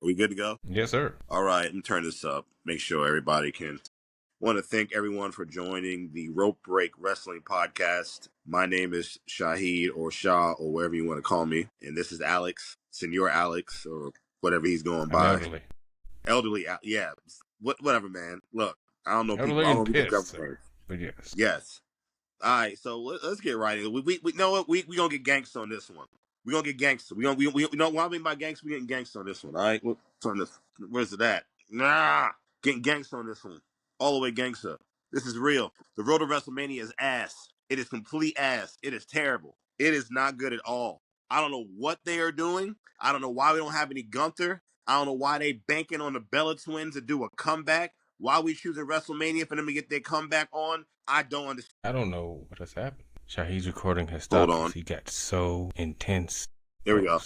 Are we good to go? Yes, sir. All right, and turn this up. Make sure everybody can. Want to thank everyone for joining the Rope Break Wrestling Podcast. My name is Shahid or Shah or whatever you want to call me, and this is Alex, Senor Alex, or whatever he's going by. Elderly. Elderly, yeah. Whatever, man. Look, I don't know Elderly people. I don't and know people pissed, government. but yes. Yes. All right, so let's get right in. We know what we gonna get gangster on this one. We gonna get gangster. We know what I mean by gangster. We getting gangster on this one. All right, we'll turn this. Where's it at? Nah, getting gangster on this one. All the way gangster. This is real. The road to WrestleMania is ass. It is complete ass. It is terrible. It is not good at all. I don't know what they are doing. I don't know why we don't have any Gunther. I don't know why they banking on the Bella Twins to do a comeback. Why we choosing WrestleMania for them to get their comeback on? I don't understand. I don't know what has happened. Shahid's recording has Hold stopped. on. He got so intense. Here we go.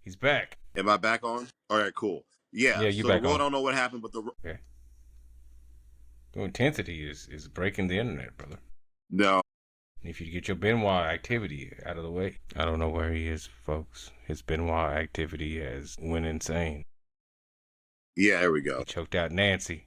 He's back. Am I back on? All right, cool. Yeah, you so back the road, on. I don't know what happened, but the... Okay. The intensity is breaking the internet, brother. No. If you get your Benoit activity out of the way. I don't know where he is, folks. His Benoit activity has went insane. Yeah, here we go. He choked out Nancy.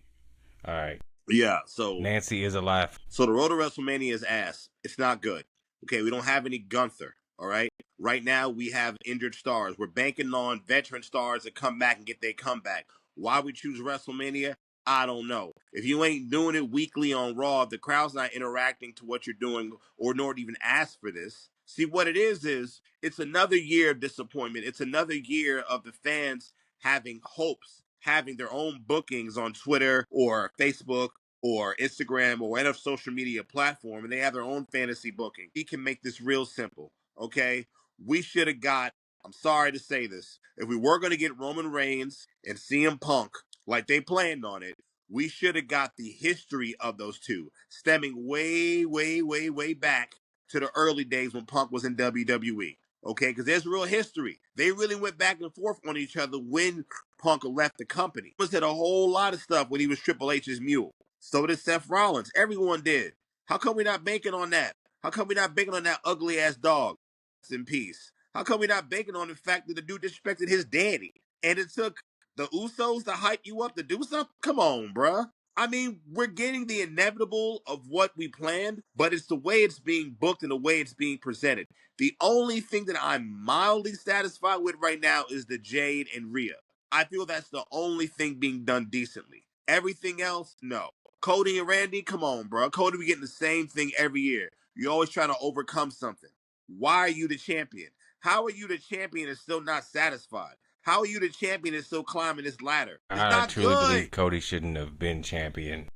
All right. Yeah, so... Nancy is alive. So the road to WrestleMania is ass. It's not good. Okay, we don't have any Gunther, all right? Right now, we have injured stars. We're banking on veteran stars to come back and get their comeback. Why we choose WrestleMania? I don't know. If you ain't doing it weekly on Raw, if the crowd's not interacting to what you're doing or nor even ask for this. See, what it is it's another year of disappointment. It's another year of the fans having hopes, having their own bookings on Twitter or Facebook or Instagram or any social media platform, and they have their own fantasy booking. We can make this real simple, okay? We should have got, I'm sorry to say this, if we were going to get Roman Reigns and CM Punk like they planned on it, we should have got the history of those two, stemming way, way, way, way back to the early days when Punk was in WWE. Okay, because there's real history. They really went back and forth on each other when Punk left the company. He said a whole lot of stuff when he was Triple H's mule. So did Seth Rollins. Everyone did. How come we not banking on that? How come we not banking on that ugly ass dog? Rest in peace. How come we not banking on the fact that the dude disrespected his daddy? And it took the Usos to hype you up to do something? Come on, bruh. I mean, we're getting the inevitable of what we planned, but it's the way it's being booked and the way it's being presented. The only thing that I'm mildly satisfied with right now is the Jade and Rhea. I feel that's the only thing being done decently. Everything else, no. Cody and Randy, come on, bro. Cody, we getting the same thing every year. You're always trying to overcome something. Why are you the champion? How are you the champion and still not satisfied? How are you the champion and still climbing this ladder? It's I truly good. believe Cody shouldn't have been champion.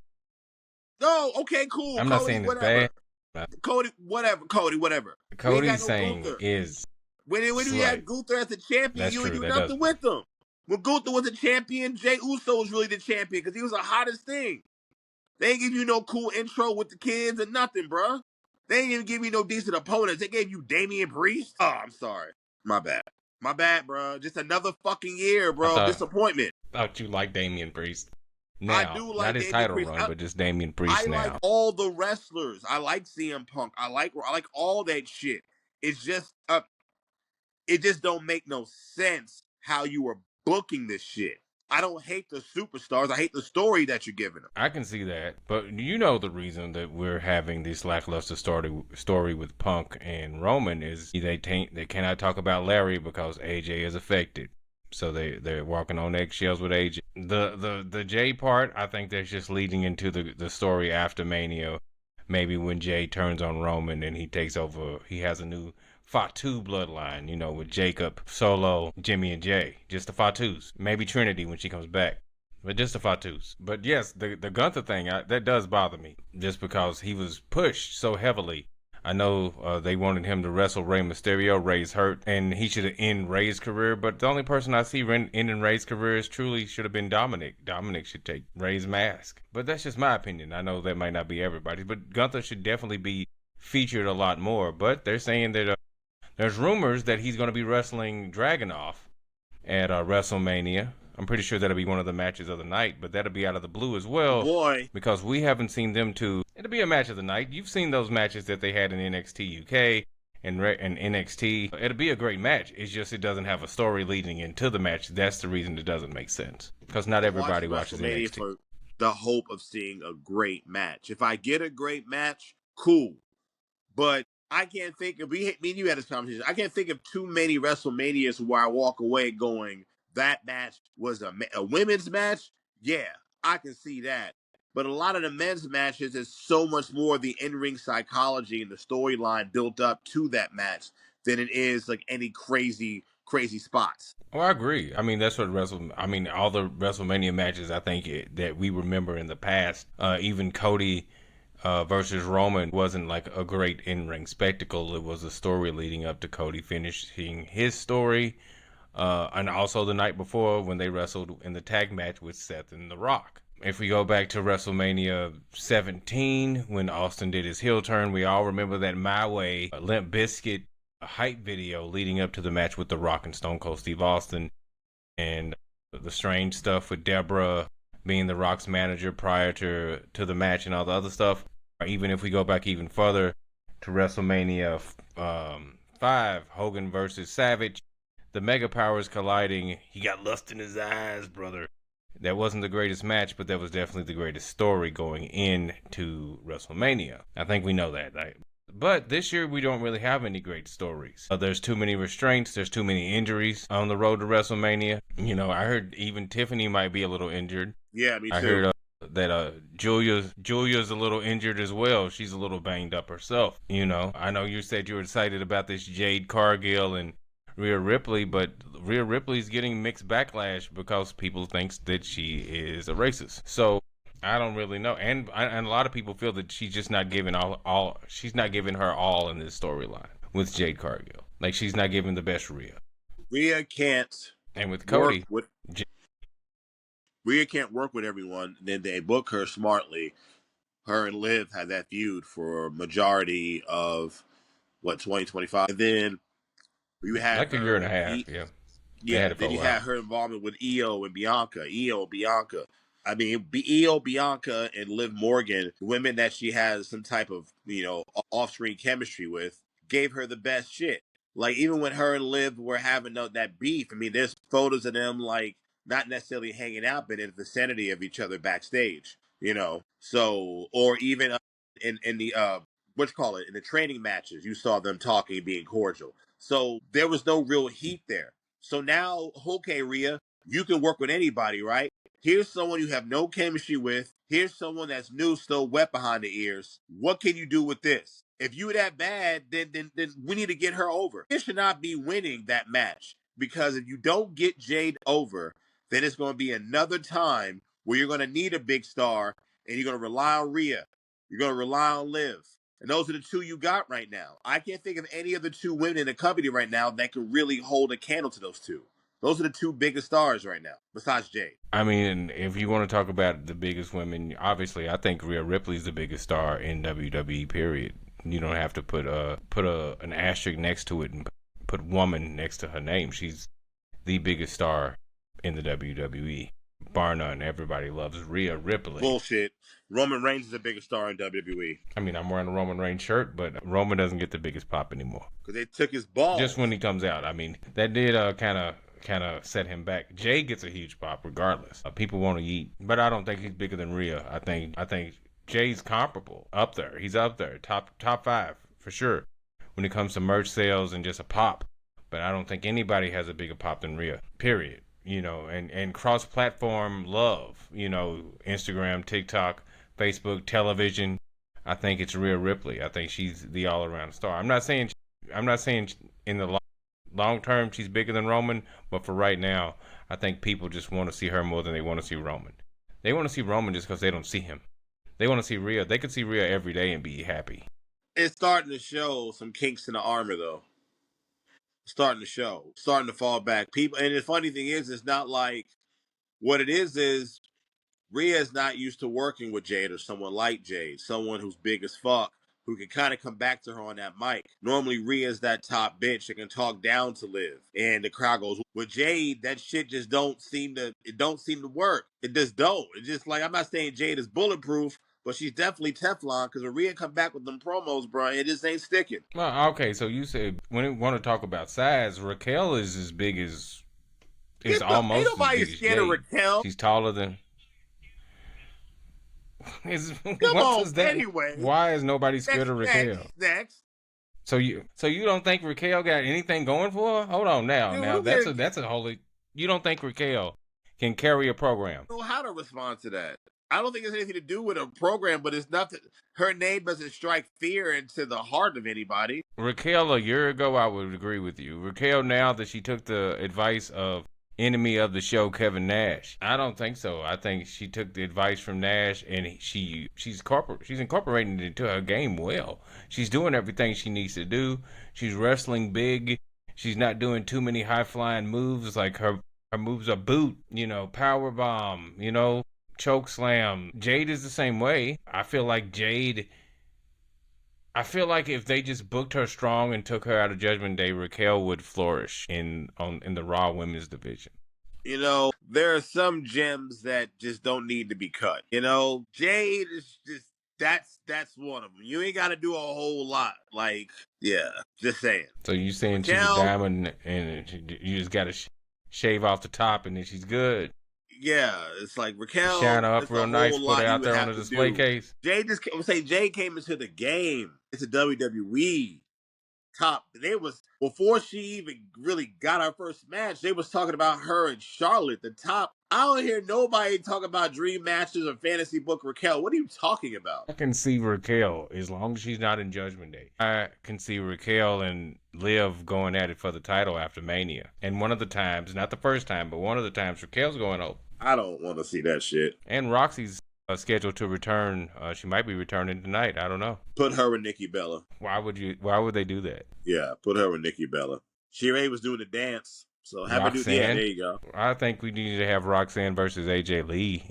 No, okay, cool. I'm Cody, not saying whatever. it's bad. Cody, whatever. Cody's saying Gunther. is when you had Gunther as the champion, That's you would true, do that nothing does. with him. When Gunther was a champion, Jey Uso was really the champion because he was the hottest thing. They ain't give you no cool intro with the kids or nothing, bro. They ain't even give you no decent opponents. They gave you Damian Priest. Oh, I'm sorry. My bad, bro. Just another fucking year, bro. Disappointment. Thought you liked Damian Priest. Now, I do like not his Damian title Priest. run, but just Damian Priest now. I like all the wrestlers. I like CM Punk. I like all that shit. It's just it just don't make no sense how you are booking this shit. I don't hate the superstars. I hate the story that you're giving them. I can see that, but you know the reason that we're having this lackluster story with Punk and Roman is they cannot talk about Larry because AJ is affected. So they're walking on eggshells with AJ. The Jay part, I think that's just leading into the story after Mania. Maybe when Jay turns on Roman and he takes over, he has a new Fatu bloodline, you know, with Jacob, Solo, Jimmy, and Jay. Just the Fatus. Maybe Trinity when she comes back. But just the Fatus. But yes, the Gunther thing, that does bother me. Just because he was pushed so heavily. I know they wanted him to wrestle Rey Mysterio. Rey's hurt, and he should have ended Rey's career. But the only person I see ending Rey's career is truly should have been Dominic. Dominic should take Rey's mask. But that's just my opinion. I know that might not be everybody's. But Gunther should definitely be featured a lot more. But they're saying that there's rumors that he's going to be wrestling Dragunov at WrestleMania. I'm pretty sure that'll be one of the matches of the night, but that'll be out of the blue as well. Boy. Because we haven't seen them two. It'll be a match of the night. You've seen those matches that they had in NXT UK and NXT. It'll be a great match. It's just it doesn't have a story leading into the match. That's the reason it doesn't make sense because not I'm watching everybody watches WrestleMania NXT. for the hope of seeing a great match. If I get a great match, cool. But I can't think of me and you had this conversation. I can't think of too many WrestleManias where I walk away going, that match was a women's match. Yeah, I can see that. But a lot of the men's matches is so much more the in-ring psychology and the storyline built up to that match than it is like any crazy spots. Oh, I agree. I mean, that's what Wrestle. I mean, all the WrestleMania matches I think that we remember in the past, even Cody versus Roman wasn't like a great in-ring spectacle. It was a story leading up to Cody finishing his story, and also the night before when they wrestled in the tag match with Seth and The Rock. If we go back to WrestleMania 17, when Austin did his heel turn, we all remember that My Way Limp Bizkit hype video leading up to the match with The Rock and Stone Cold Steve Austin, and the strange stuff with Deborah being The Rock's manager prior to the match and all the other stuff. Or even if we go back even further to WrestleMania 5, Hogan versus Savage, the mega powers colliding. He got lust in his eyes, brother. That wasn't the greatest match, but that was definitely the greatest story going into WrestleMania. I think we know that. Right? But this year we don't really have any great stories. There's too many restraints. There's too many injuries on the road to WrestleMania. You know, I heard even Tiffany might be a little injured. Yeah, me I too. heard that Julia's a little injured as well. She's a little banged up herself. You know, I know you said you were excited about this Jade Cargill and Rhea Ripley, but Rhea Ripley's getting mixed backlash because people thinks that she is a racist. So I don't really know, and a lot of people feel that she's just not giving all she's not giving her all in this storyline with Jade Cargill. Like she's not giving the best Rhea. Rhea can't And with work Cody, with Rhea can't work with everyone. Then they book her smartly. Her and Liv had that feud for a majority of what 2025, and then you had like a year her and a and half, yeah, they had yeah, it for then a you while. had her involvement with Io and Bianca. I mean, Io, Bianca, and Liv Morgan, women that she has some type of off-screen chemistry with, gave her the best shit. Like even when her and Liv were having that beef. I mean, there's photos of them like not necessarily hanging out, but in the vicinity of each other backstage. So or even in the what you call it in the training matches, you saw them talking, being cordial. So there was no real heat there. So now, okay, Rhea, you can work with anybody, right? Here's someone you have no chemistry with. Here's someone that's new, still wet behind the ears. What can you do with this? If you that bad, then we need to get her over. It should not be winning that match because if you don't get Jade over, then it's going to be another time where you're going to need a big star and you're going to rely on Rhea. You're going to rely on Liv. And those are the two you got right now. I can't think of any other two women in the company right now that could really hold a candle to those two. Those are the two biggest stars right now, besides Jade. I mean, if you want to talk about the biggest women, obviously, I think Rhea Ripley's the biggest star in WWE. Period. You don't have to put an asterisk next to it and put woman next to her name. She's the biggest star in the WWE, bar none. Everybody loves Rhea Ripley. Bullshit. Roman Reigns is the biggest star in WWE I mean, I'm wearing a Roman Reigns shirt, but Roman doesn't get the biggest pop anymore. because they took his Just balls. when he comes out. I mean, that did kind of set him back. Jay gets a huge pop regardless. People want to eat, but I don't think he's bigger than Rhea. I think Jay's comparable, up there. He's up there, top five for sure when it comes to merch sales and just a pop. But I don't think anybody has a bigger pop than Rhea. Period. And cross-platform love. Instagram, TikTok, Facebook, television. I think it's Rhea Ripley. I think she's the all-around star. I'm not saying in the long term she's bigger than Roman, but for right now, I think people just want to see her more than they want to see Roman. They want to see Roman just because they don't see him. They want to see Rhea. They could see Rhea every day and be happy. It's starting to show some kinks in the armor, though. Starting to show, starting to fall back. People, and the funny thing is, it's not like what it is Rhea is not used to working with Jade or someone like Jade, someone who's big as fuck, who can kind of come back to her on that mic. Normally, Rhea's that top bitch that can talk down to Liv, and the crowd goes, with Jade, that shit just don't seem to work. It just don't. It's just like, I'm not saying Jade is bulletproof, but she's definitely Teflon because when Rhea come back with them promos, bro, it just ain't sticking. Well, okay, so you said when you want to talk about size, Raquel is as big as is Ain't almost as nobody big as scared of Jade. Raquel. She's taller than. Come What on. does that? Anyway, Why is nobody scared next, of next, Raquel? next. So you don't think Raquel got anything going for her? Hold on now. Dude, Now that's a holy. You don't think Raquel can carry a program? I don't know how to respond to that. I don't think it's anything to do with a program, but it's nothing. Her name doesn't strike fear into the heart of anybody. Raquel a year ago, I would agree with you. Raquel now that she took the advice of enemy of the show Kevin Nash, I don't think so. I think she took the advice from Nash and she's incorporating it into her game well. She's doing everything she needs to do. She's wrestling big. She's not doing too many high flying moves like her moves are boot, power bomb, choke slam. Jade is the same way. I feel like if they just booked her strong and took her out of Judgment Day, Raquel would flourish in the Raw Women's division. There are some gems that just don't need to be cut. Jade is just that's one of them. You ain't got to do a whole lot. Like, yeah, just saying. So you saying she's a diamond and you just got to shave off the top and then she's good? Yeah, it's like Raquel. Shine her up it's real nice, put her out there on the display case. Jade Jade came into the game. It's a WWE top. Before she even really got her first match, they was talking about her and Charlotte, the top. I don't hear nobody talk about dream matches or fantasy book Raquel. What are you talking about? I can see Raquel as long as she's not in Judgment Day. I can see Raquel and Liv going at it for the title after Mania. And one of the times, not the first time, but one of the times Raquel's going over. I don't want to see that shit. And Roxy's scheduled to return. She might be returning tonight. I don't know. Put her with Nikki Bella. Why would they do that? Yeah, put her with Nikki Bella. She already was doing the dance, so have her do. Yeah, there you go. I think we need to have Roxanne versus AJ Lee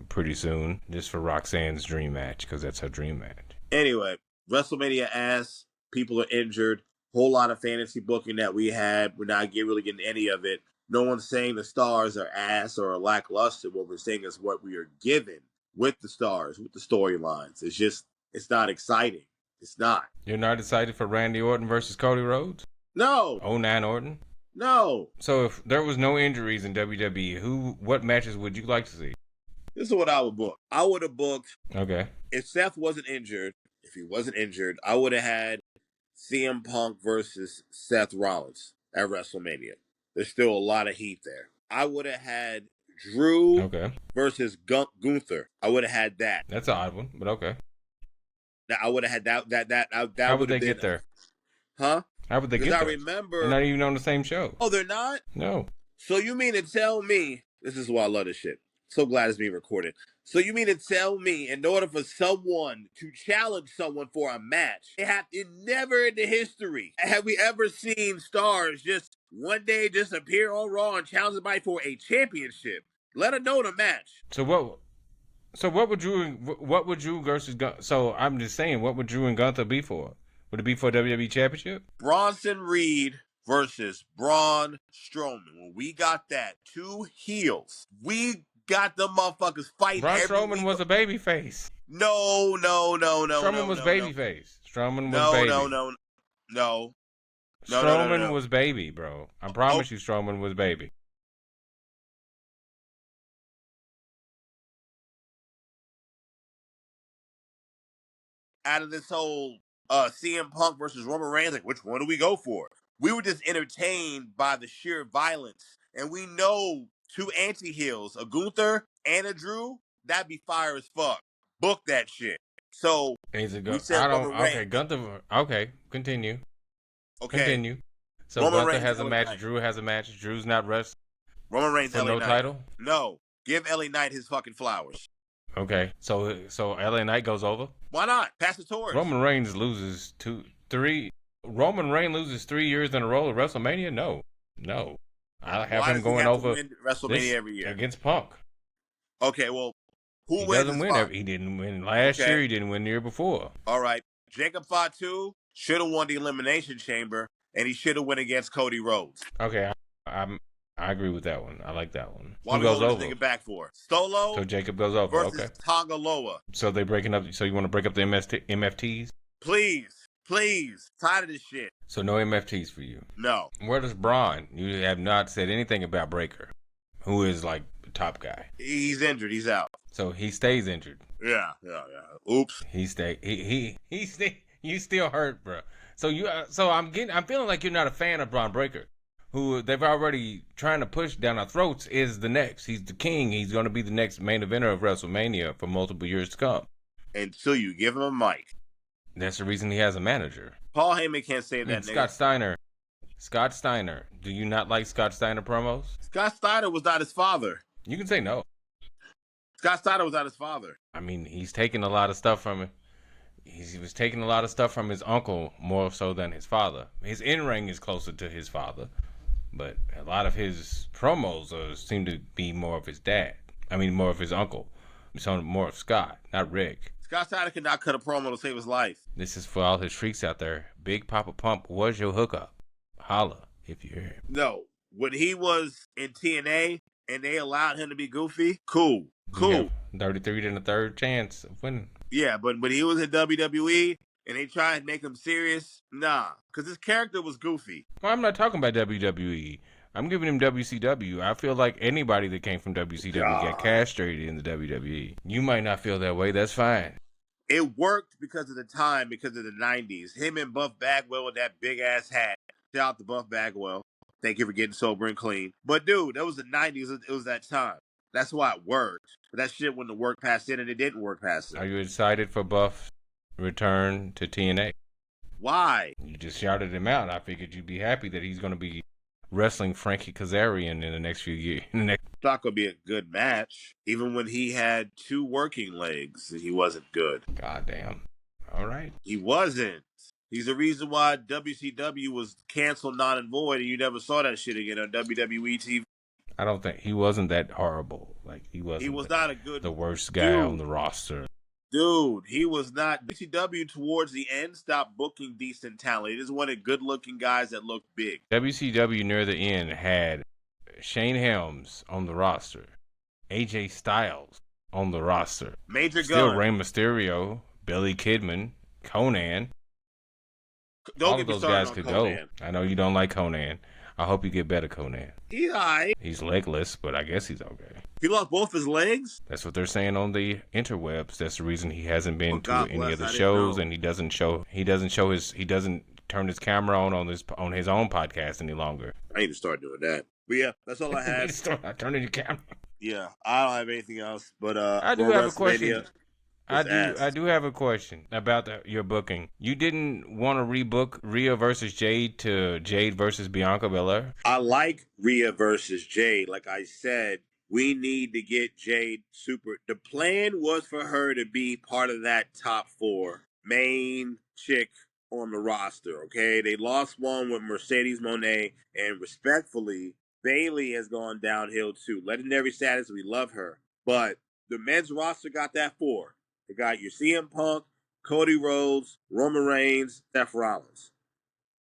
pretty soon, just for Roxanne's dream match, because that's her dream match. Anyway, WrestleMania ass. People are injured. Whole lot of fantasy booking that we had. We're not really getting any of it. No one's saying the stars are ass or lackluster. What we're saying is what we are given with the stars, with the storylines. It's not exciting. It's not. You're not excited for Randy Orton versus Cody Rhodes? No. 09 Orton? No. So if there was no injuries in WWE, what matches would you like to see? This is what I would book. I would have booked. Okay. If Seth wasn't injured, I would have had CM Punk versus Seth Rollins at WrestleMania. There's still a lot of heat there. I would have had Drew versus Gunther. I would have had that. That's an odd one, but okay. I would have had that. How would they get there? Huh? How would they get there? I remember they're not even on the same show. Oh, they're not? No. So you mean to tell me? This is why I love this shit. So glad it's being recorded. So you mean to tell me, in order for someone to challenge someone for a match, never in the history have we ever seen stars just one day just appear on Raw and challenge somebody for a championship, let alone a match. So what would Drew versus Gunther? So I'm just saying, what would Drew and Gunther be for? Would it be for a WWE Championship? Bronson Reed versus Braun Strowman. When we got that, two heels, we got the motherfuckers fighting. Braun Strowman was a babyface. No. Strowman was babyface. Strowman was baby. No. Strowman was baby, bro. I promise you, Strowman was baby. Out of this whole CM Punk versus Roman Reigns, like, which one do we go for? We were just entertained by the sheer violence, and we know two anti-heels, a Gunther and a Drew, that'd be fire as fuck. Book that shit. So we said Gunther. Okay, continue. Okay, continue. So Roman Gunther Reigns has a match. Knight. Drew has a match. Drew's not wrestling. Roman Reigns for LA no Knight. Title. No, give LA Knight his fucking flowers. Okay, so LA Knight goes over. Why not? Pass the torch. Roman Reigns loses 3. Roman Reigns loses 3 years in a row at WrestleMania. No. I have him going over WrestleMania every year against Punk. Okay, well, who he wins? Doesn't win. He didn't win last year. He didn't win the year before. All right, Jacob Fatu should have won the Elimination Chamber, and he should have went against Cody Rhodes. Okay, I agree with that one. I like that one. Why Who are we goes holding this over? nigga back for? So Solo Jacob goes over. versus Okay. Tagaloa. So they breaking up. So you want to break up the MFTs? Please, please. Tired of this shit. So no MFTs for you. No. Where does Braun? You have not said anything about Breaker, who is like the top guy. He's injured. He's out. So he stays injured. Yeah. Oops. He stay. He stay. You still hurt, bro. So you. So I'm feeling like you're not a fan of Braun Breaker, who they've already trying to push down our throats. Is the next. He's the king. He's going to be the next main eventer of WrestleMania for multiple years to come. Until you give him a mic. That's the reason he has a manager. Paul Heyman can't say that. Nigga. Scott Steiner. Do you not like Scott Steiner promos? Scott Steiner was not his father. You can say no. Scott Steiner was not his father. I mean, he's taking a lot of stuff from him. He was taking a lot of stuff from his uncle more so than his father. His in-ring is closer to his father, but a lot of his promos seem to be more of his dad. I mean, more of his uncle. So more of Scott, not Rick. Scott Steiner could not cut a promo to save his life. This is for all his freaks out there. Big Papa Pump was your hookup. Holla if you hear him. No. When he was in TNA and they allowed him to be goofy, cool. 33 and a third chance of winning. Yeah, but when he was in WWE and they tried to make him serious, nah. Because his character was goofy. Well, I'm not talking about WWE. I'm giving him WCW. I feel like anybody that came from WCW got castrated in the WWE. You might not feel that way. That's fine. It worked because of the time, because of the 90s. Him and Buff Bagwell with that big-ass hat. Shout out to Buff Bagwell. Thank you for getting sober and clean. But, dude, that was the 90s. It was that time. That's why it worked. But that shit wouldn't have worked past it, and it didn't work past it. Are you excited for Buff's return to TNA? Why? You just shouted him out. I figured you'd be happy that he's going to be wrestling Frankie Kazarian in the next few years. It's not going to be a good match. Even when he had 2 working legs, he wasn't good. Goddamn. All right. He wasn't. He's the reason why WCW was canceled, non and void, and you never saw that shit again on WWE TV. I don't think he wasn't that horrible. Like he wasn't. He was not a good. The worst guy on the roster. Dude, he was not. WCW towards the end stopped booking decent talent. He just wanted good-looking guys that looked big. WCW near the end had Shane Helms on the roster, AJ Styles on the roster, Major still Gunn, Rey Mysterio, Billy Kidman, Conan. Don't all get of me those started guys on could Conan. go. I know you don't like Conan. I hope you get better, Conan. He's alright. He's legless, but I guess he's okay. He lost both his legs? That's what they're saying on the interwebs. That's the reason he hasn't been to any of the I shows, and he doesn't turn his camera on his own podcast any longer. I need to start doing that. But yeah, that's all I had. Start turning your camera. Yeah, I don't have anything else. But I do have a question. I do have a question about your booking. You didn't want to rebook Rhea versus Jade to Jade versus Bianca Belair? I like Rhea versus Jade. Like I said, we need to get Jade super. The plan was for her to be part of that top 4 main chick on the roster, okay? They lost one with Mercedes Moné, and respectfully, Bayley has gone downhill too. Legendary status, we love her. But the men's roster got that 4. They got your CM Punk, Cody Rhodes, Roman Reigns, Seth Rollins.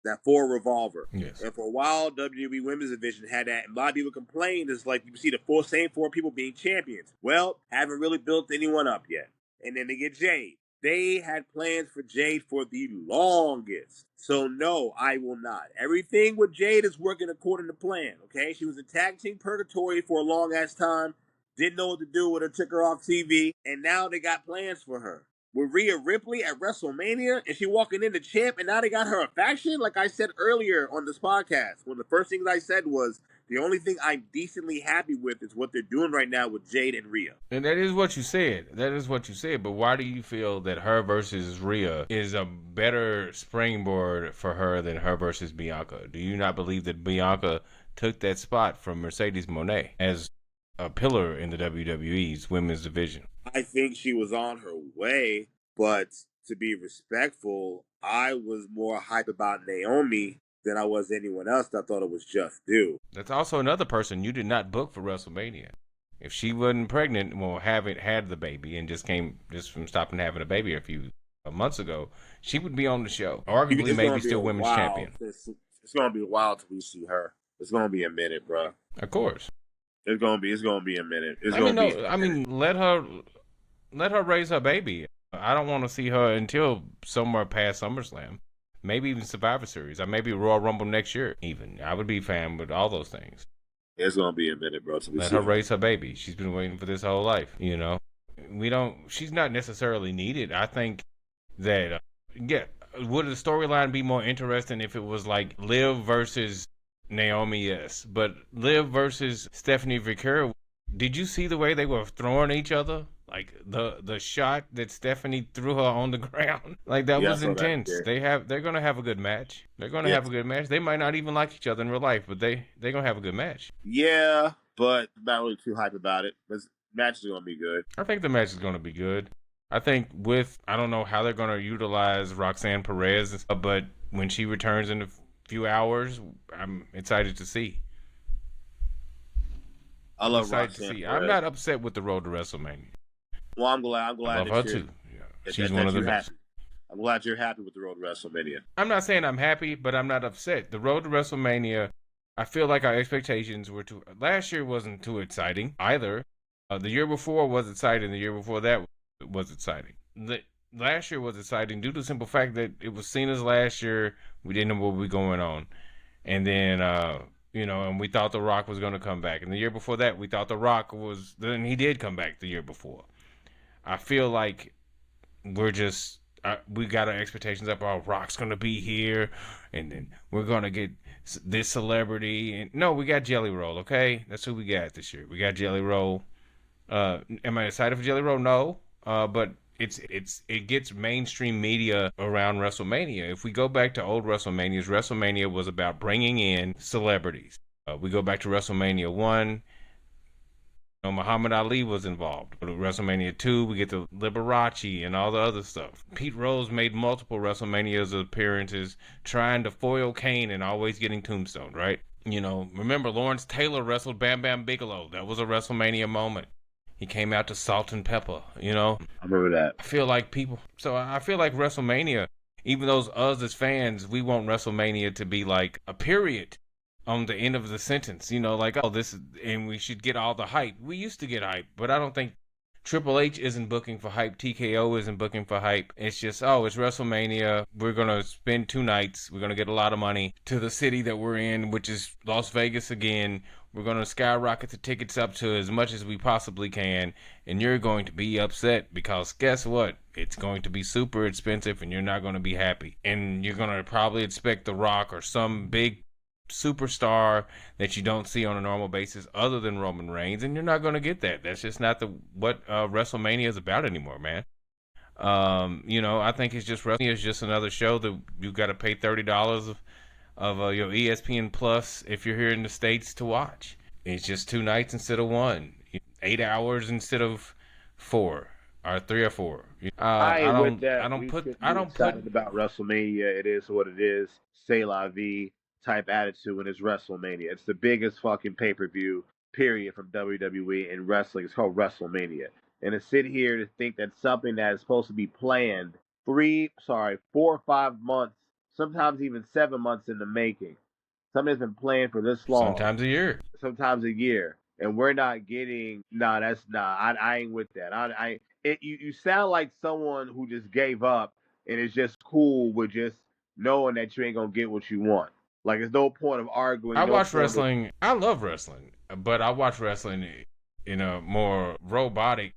That 4 revolver. Yes. And for a while, WWE Women's Division had that. And a lot of people complained, it's like you see the same 4 people being champions. Well, haven't really built anyone up yet. And then they get Jade. They had plans for Jade for the longest. So no, I will not. Everything with Jade is working according to plan, okay? She was in tag team purgatory for a long ass time. Didn't know what to do with her, took her off TV, and now they got plans for her. With Rhea Ripley at WrestleMania, and she walking in the champ, and now they got her a faction? Like I said earlier on this podcast, one of the first things I said was, the only thing I'm decently happy with is what they're doing right now with Jade and Rhea. And that is what you said. But why do you feel that her versus Rhea is a better springboard for her than her versus Bianca? Do you not believe that Bianca took that spot from Mercedes Moné as a pillar in the WWE's women's division? I think she was on her way, but to be respectful, I was more hype about Naomi than I was anyone else. I thought it was just due. That's also another person you did not book for WrestleMania. If she wasn't pregnant, well, haven't had the baby and just from stopping having a baby a few months ago, she would be on the show. Arguably, maybe still women's champion. It's going to be wild till we see her. It's gonna be a minute, bro. Of course. It's gonna be a minute. It's I gonna mean, be no. a I minute. mean, let her raise her baby. I don't want to see her until somewhere past SummerSlam, maybe even Survivor Series, or maybe Royal Rumble next year. Even I would be fan with all those things. It's gonna be a minute, bro, till we Let see her her. raise her baby. She's been waiting for this whole life. We don't. She's not necessarily needed. I think that yeah, would the storyline be more interesting if it was like Liv versus Naomi? Yes, but Liv versus Stephanie Victoria. Did you see the way they were throwing each other? Like the shot that Stephanie threw her on the ground, like that Yeah, I was saw that intense. there. They're gonna have a good match. They're gonna Yeah, have a good match. They might not even like each other in real life, but they're gonna have a good match. yeah, but not really too hype about it. This match is gonna be good. I think the match is gonna be good. I think I don't know how they're gonna utilize Roxanne Perez, but when she returns in a few hours, I'm excited to see. I I'm love excited to Roxanne see. I'm Perez. not upset with the road to WrestleMania. Well, I'm glad. I'm I glad love her that you're too. Yeah, that, she's that, one of that the you're best. happy. I'm glad you're happy with the road to WrestleMania. I'm not saying I'm happy, but I'm not upset. The road to WrestleMania, I feel like our expectations were too. Last year wasn't too exciting either. The year before was exciting. The year before that was exciting. Last year was exciting due to the simple fact that it was Cena's last year. We didn't know what was going on, and then and we thought The Rock was going to come back. And the year before that, we thought The Rock was. Then he did come back the year before. I feel like we're just we got our expectations up. Oh, Rock's gonna be here, and then we're gonna get this celebrity. And no, we got Jelly Roll. Okay, that's who we got this year. We got Jelly Roll. Am I excited for Jelly Roll? No. But it gets mainstream media around WrestleMania. If we go back to old WrestleManias, WrestleMania was about bringing in celebrities. We go back to WrestleMania 1. Muhammad Ali was involved. With WrestleMania 2, we get the Liberace and all the other stuff. Pete Rose made multiple WrestleManias appearances trying to foil Kane and always getting tombstone, right? Remember Lawrence Taylor wrestled Bam Bam Bigelow. That was a WrestleMania moment. He came out to Salt and Pepper. I remember that. I feel like WrestleMania, even those us as fans, we want WrestleMania to be like a period on the end of the sentence, like, oh, this is, and we should get all the hype. We used to get hype, but I don't think Triple H isn't booking for hype. TKO isn't booking for hype. It's just, oh, it's WrestleMania. We're going to spend 2 nights. We're going to get a lot of money to the city that we're in, which is Las Vegas again. We're going to skyrocket the tickets up to as much as we possibly can. And you're going to be upset because guess what? It's going to be super expensive and you're not going to be happy. And you're going to probably expect The Rock or some big superstar that you don't see on a normal basis other than Roman Reigns, and you're not going to get that. That's just not what WrestleMania is about anymore, man. I think it's just WrestleMania is just another show that you got to pay $30 of your ESPN Plus if you're here in the States to watch. It's just 2 nights instead of one, 8 hours instead of 4 or 3 or 4. I I ain't with don't that. I don't We put should I be don't put excited about WrestleMania. It is what it is. C'est la vie type attitude when it's WrestleMania. It's the biggest fucking pay per view period from WWE and wrestling. It's called WrestleMania. And to sit here to think that something that is supposed to be planned 4 or 5 months, sometimes even 7 months in the making, something that's been planned for this long, sometimes a year. sometimes a year, and we're not getting. Nah, that's nah. I ain't with that. You sound like someone who just gave up and is just cool with just knowing that you ain't gonna get what you want. Like there's no point of I arguing, no watch point of. wrestling. I love wrestling, but I watch wrestling in a more robotic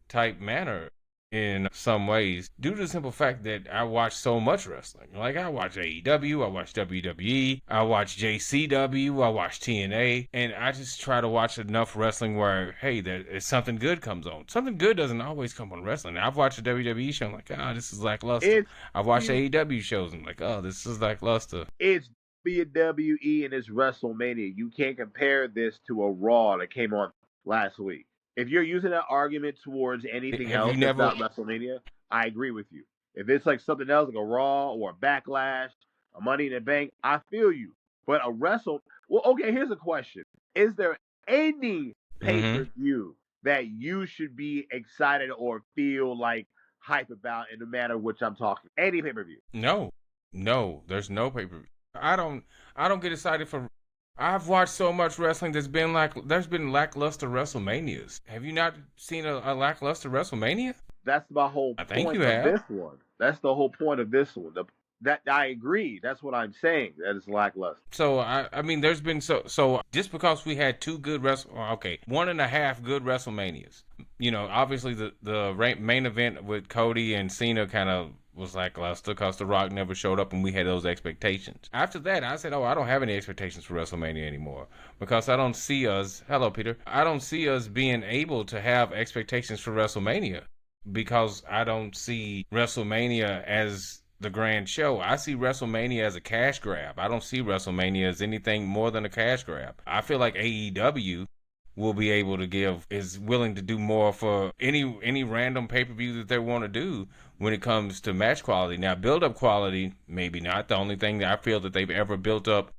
type manner in some ways due to the simple fact that I watch so much wrestling. Like I watch AEW, I watch WWE, I watch JCW, I watch TNA, and I just try to watch enough wrestling where, hey, there something good comes on. Something good doesn't always come on wrestling. I've watched a WWE show, I'm like, this is lackluster. It's I've watched AEW shows, I'm like, oh, this is lackluster. it's WWE and it's WrestleMania. You can't compare this to a Raw that came on last week. If you're using that argument towards anything Have you else that's never? not WrestleMania, I agree with you. If it's like something else, like a Raw or a Backlash, a Money in the Bank, I feel you. But well, okay, here's a question: is there any pay Mm-hmm. per view that you should be excited or feel like hype about in the matter which I'm talking? Any pay per view? No, there's no pay per view. I don't get excited for. I've watched so much wrestling. There's been lackluster WrestleManias. Have you not seen a lackluster WrestleMania? That's my whole I think point you of have. this one. That's the whole point of this one. That I agree. That's what I'm saying. That is lackluster. So I mean, there's been so just because we had two good one and a half good WrestleManias. You know, obviously the main event with Cody and Cena kind of was lackluster because The Rock never showed up and we had those expectations. After that, I said, oh, I don't have any expectations for WrestleMania anymore because I don't see us. Hello, Peter. I don't see us being able to have expectations for WrestleMania because I don't see WrestleMania as the grand show. I see WrestleMania as a cash grab. I don't see WrestleMania as anything more than a cash grab. I feel like AEW will be able to is willing to do more for any random pay-per-view that they want to do when it comes to match quality. Now, build-up quality, maybe not. The only thing that I feel that they've ever built up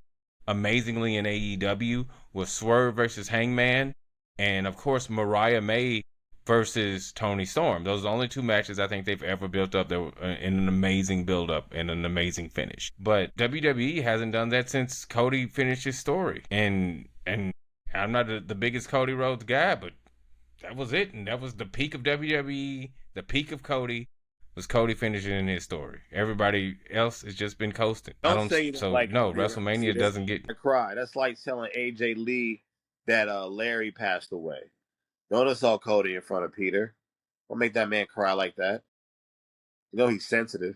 amazingly in AEW was Swerve versus Hangman, and of course Mariah May versus Toni Storm. Those are the only two matches I think they've ever built up that were in an amazing build-up and an amazing finish. But WWE hasn't done that since Cody finished his story. And I'm not the biggest Cody Rhodes guy, but that was it. And that was the peak of WWE. The peak of Cody was Cody finishing his story. Everybody else has just been coasting. Don't say you don't like no, Cody Rhodes. WrestleMania doesn't get I cry. That's like telling AJ Lee that Larry passed away. Notice all Cody in front of Peter. Don't make that man cry like that. You know he's sensitive.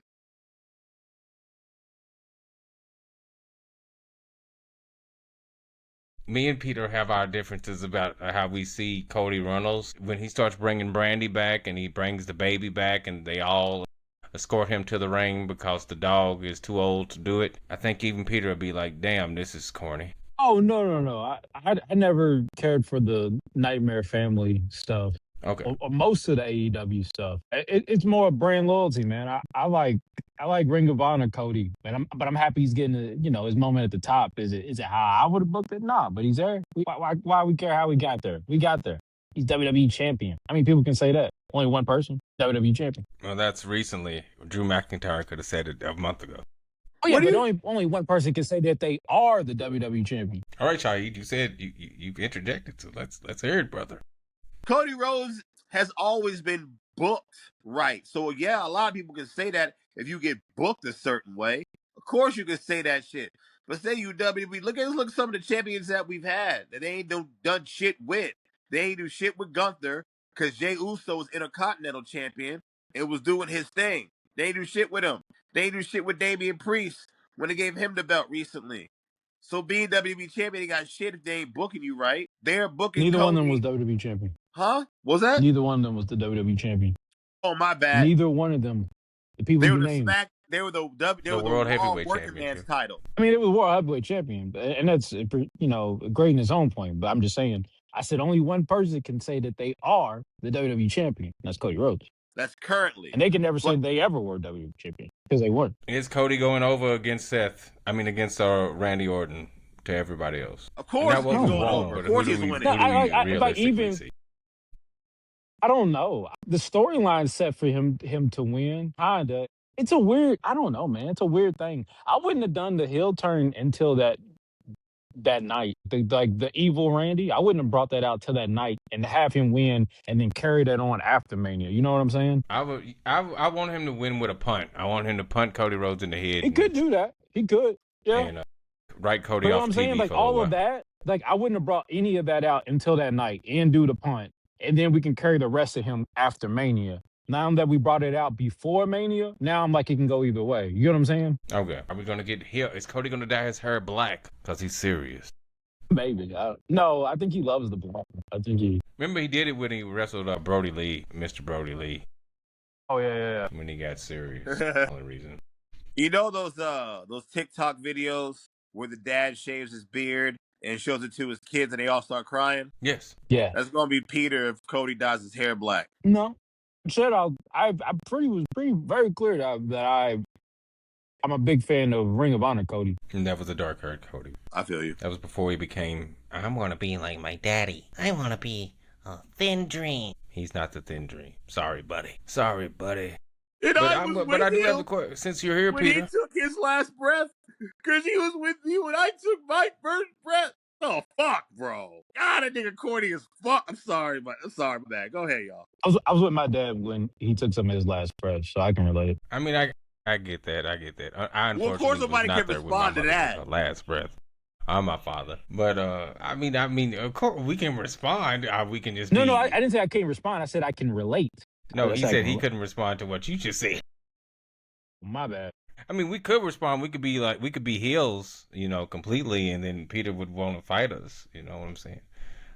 Me and Peter have our differences about how we see Cody Runnels. When he starts bringing Brandy back and he brings the baby back and they all escort him to the ring because the dog is too old to do it, I think even Peter would be like, damn, this is corny. Oh, no. I never cared for the Nightmare Family stuff. Okay. Or most of the AEW stuff. It's more brand loyalty, man. I like Ring of Honor Cody, but I'm happy he's getting his moment at the top. Is it how I would have booked it? Nah, but he's there. Why we care how we got there? We got there. He's WWE champion. I mean, people can say that. Only one person, WWE champion. Well, that's recently. Drew McIntyre could have said it a month ago. Oh yeah, but only one person can say that they are the WWE champion. All right, Shahid, you said you've interjected, so let's hear it, brother. Cody Rhodes has always been booked right. So, yeah, a lot of people can say that if you get booked a certain way. Of course you can say that shit. But say you WWE, look at some of the champions that we've had that they ain't done shit with. They ain't do shit with Gunther because Jey Uso was Intercontinental Champion and was doing his thing. They ain't do shit with him. They ain't do shit with Damian Priest when they gave him the belt recently. So being WWE champion, they got shit if they ain't booking you right. They're booking Neither Cody. one of them was WWE champion. Huh? Was that? Neither one of them was the WWE champion. Oh, my bad. Neither one of them. The people They you were named. They were the World Heavyweight Working Championship. Man's title. I mean, it was World Heavyweight Champion, and that's great in its own point. But I'm just saying, I said only one person can say that they are the WWE champion. And that's Cody Rhodes. That's currently, and they can never say they ever were WWE champion because they weren't. Is Cody going over against Randy Orton to everybody else? Of course, he's going over. Of course, he's winning. I don't know. The storyline set for him to win, kinda. It's a weird. I don't know, man. It's a weird thing. I wouldn't have done the heel turn until that night. The evil Randy. I wouldn't have brought that out till that night and have him win and then carry that on after Mania. You know what I'm saying? I want him to win with a punt. I want him to punt Cody Rhodes in the head. He could do that. He could. Yeah. And write Cody off I'm TV saying, for all of that. I wouldn't have brought any of that out until that night and do the punt. And then we can carry the rest of him after Mania. Now that we brought it out before Mania, now I'm like, it can go either way. You know what I'm saying? Okay. Are we going to get here? Is Cody going to dye his hair black? Because he's serious. Maybe. No, I think he loves the black. I think he... Remember he did it when he wrestled Brody Lee, Mr. Brody Lee. Oh, yeah. When he got serious. The only reason. You know those TikTok videos where the dad shaves his beard and shows it to his kids and they all start crying? Yes. Yeah. That's going to be Peter if Cody dyes his hair black. No. I was very clear that I'm a big fan of Ring of Honor Cody. And that was a dark-haired Cody. I feel you. That was before he became, I'm going to be like my daddy. I want to be a thin dream. He's not the thin dream. Sorry, buddy. And I was but with I do have the him question. Since you're here, when he Peter. took his last breath, because he was with me when I took my first breath. Oh fuck, bro! God, that nigga corny as fuck. I'm sorry, man. Go ahead, y'all. I was with my dad when he took some of his last breath, so I can relate. I mean, I get that. I get that. I Well, of course, unfortunately was nobody not can there when my respond to mother took that. her last breath. I'm my father, but I mean, of course we can respond. We can just No, I be. didn't say I can't respond. I said I can relate. No, I he said I said can he relate. couldn't respond to what you just said. My bad. I mean, we could respond. We could be heels, completely, and then Peter would want to fight us. You know what I'm saying?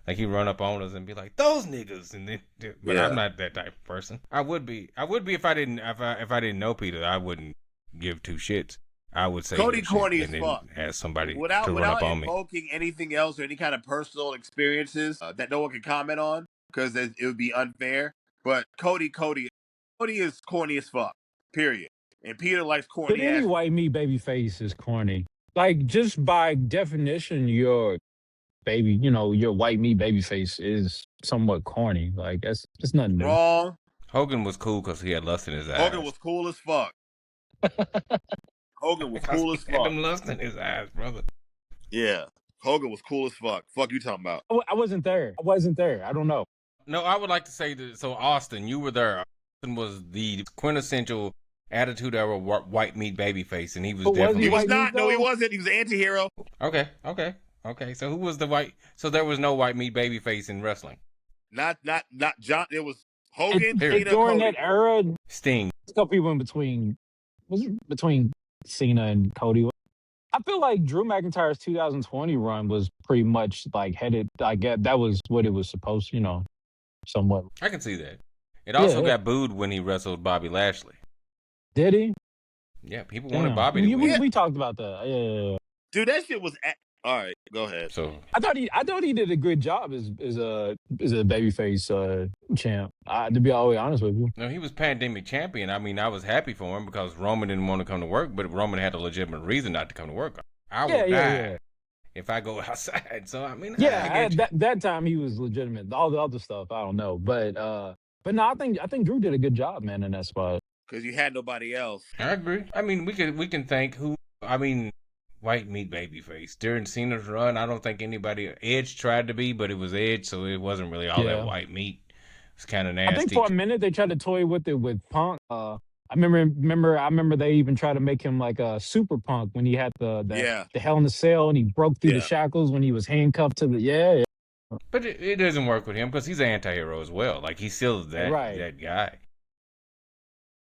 Like he'd run up on us and be like, "Those niggas," and then. But I'm not that type of person. I would be if I didn't know Peter. I wouldn't give two shits. I would say Cody shit corny as and then fuck. ask somebody Without to run up on me. invoking anything else or any kind of personal experiences that no one can comment on because it would be unfair. But Cody is corny as fuck. Period. And Peter likes But corny any ass. white meat baby face is corny. Like just by definition, your your white meat baby face is somewhat corny. Like that's nothing new. Wrong. Hogan was cool because he had lust in his eyes. Hogan was cool as fuck. Hogan was Because cool he as had fuck. them lust in his eyes, brother. Yeah. Hogan was cool as fuck. Fuck you talking about? I wasn't there. I don't know. No, I would like to say that. So Austin, you were there. Austin was the quintessential attitude era white meat baby face, and he was But was definitely. He was white not. meat, No, he though? wasn't. He was an anti-hero. Okay. So who was the white? So there was no white meat baby face in wrestling. Not John. It was Hogan, Period. Cena, During Cody. that era, Sting. a couple people in between between Cena and Cody. I feel like Drew McIntyre's 2020 run was pretty much like headed. I get that was what it was supposed, somewhat. I can see that. It also Yeah. got booed when he wrestled Bobby Lashley. Did he? Yeah, people Damn. wanted Bobby to win. We talked about that. Yeah. Dude, that shit was. All right, go ahead. So I thought he did a good job as a babyface champ. To be all the way honest with you. no, he was pandemic champion. I mean, I was happy for him because Roman didn't want to come to work, but Roman had a legitimate reason not to come to work. I would die if I go outside. So I mean, I get you. that time he was legitimate. All the other stuff, I don't know, but no, I think Drew did a good job, man, in that spot. Because you had nobody else. I agree. I mean, we can thank who. I mean, white meat babyface during Cena's run. I don't think anybody. Edge tried to be, but it was Edge, so it wasn't really all that white meat. It's kind of nasty. I think for a minute they tried to toy with it with Punk. I remember they even tried to make him like a super Punk when he had the Hell in the Cell and he broke through the shackles when he was handcuffed to the But it doesn't work with him because he's an anti-hero as well. Like he's still that guy.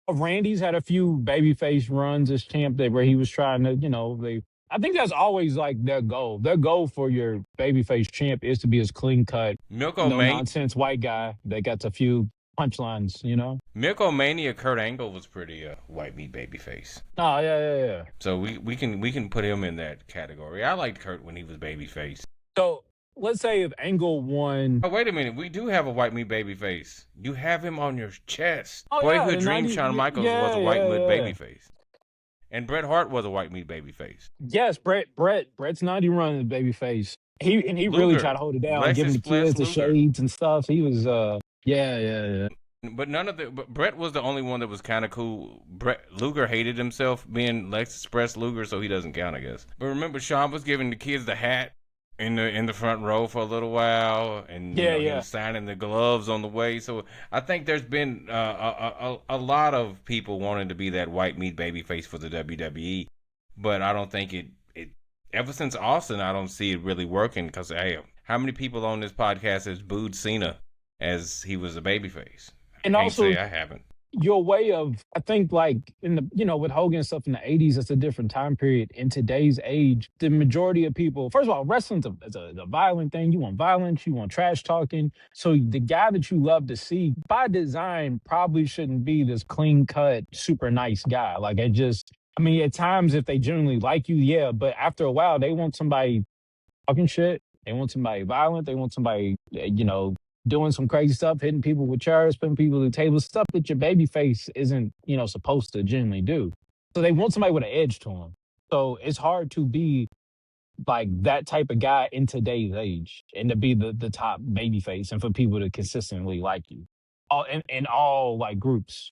Randy's had a few babyface runs as champ where he was trying to, I think that's always like their goal. Their goal for your babyface champ is to be as clean cut, no nonsense white guy that got a few punchlines, Milk-O-Mania Kurt Angle was pretty white meat babyface. Oh yeah. So we can put him in that category. I liked Kurt when he was babyface. So let's say if Angle won. Oh, wait a minute. We do have a white meat baby face. You have him on your chest. Oh, Boyhood Dream Shawn Michaels was a white meat baby face. And Bret Hart was a white meat baby face. Yes, Bret's 90 run is baby face. He really tried to hold it down, giving the kids the shades and stuff. He was yeah. But Bret was the only one that was kind of cool. Luger hated himself being Lex Express Luger, so he doesn't count, I guess. But remember, Shawn was giving the kids the hat in the front row for a little while, and he was signing the gloves on the way. So I think there's been a lot of people wanting to be that white meat baby face for the WWE, but I don't think it ever since Austin, I don't see it really working because hey, how many people on this podcast has booed Cena as he was a baby face? And I also, can't say I haven't. Your way of, I think, like in the, with Hogan and stuff in the 80s, it's a different time period. In today's age, the majority of people, first of all, wrestling's a violent thing. You want violence, you want trash talking. So the guy that you love to see, by design, probably shouldn't be this clean cut, super nice guy. Like at times, if they genuinely like you, yeah, but after a while, they want somebody talking shit. They want somebody violent. They want somebody, doing some crazy stuff, hitting people with chairs, putting people to the table, stuff that your baby face isn't, supposed to genuinely do. So they want somebody with an edge to them. So it's hard to be like that type of guy in today's age and to be the top baby face and for people to consistently like you. all in all like groups,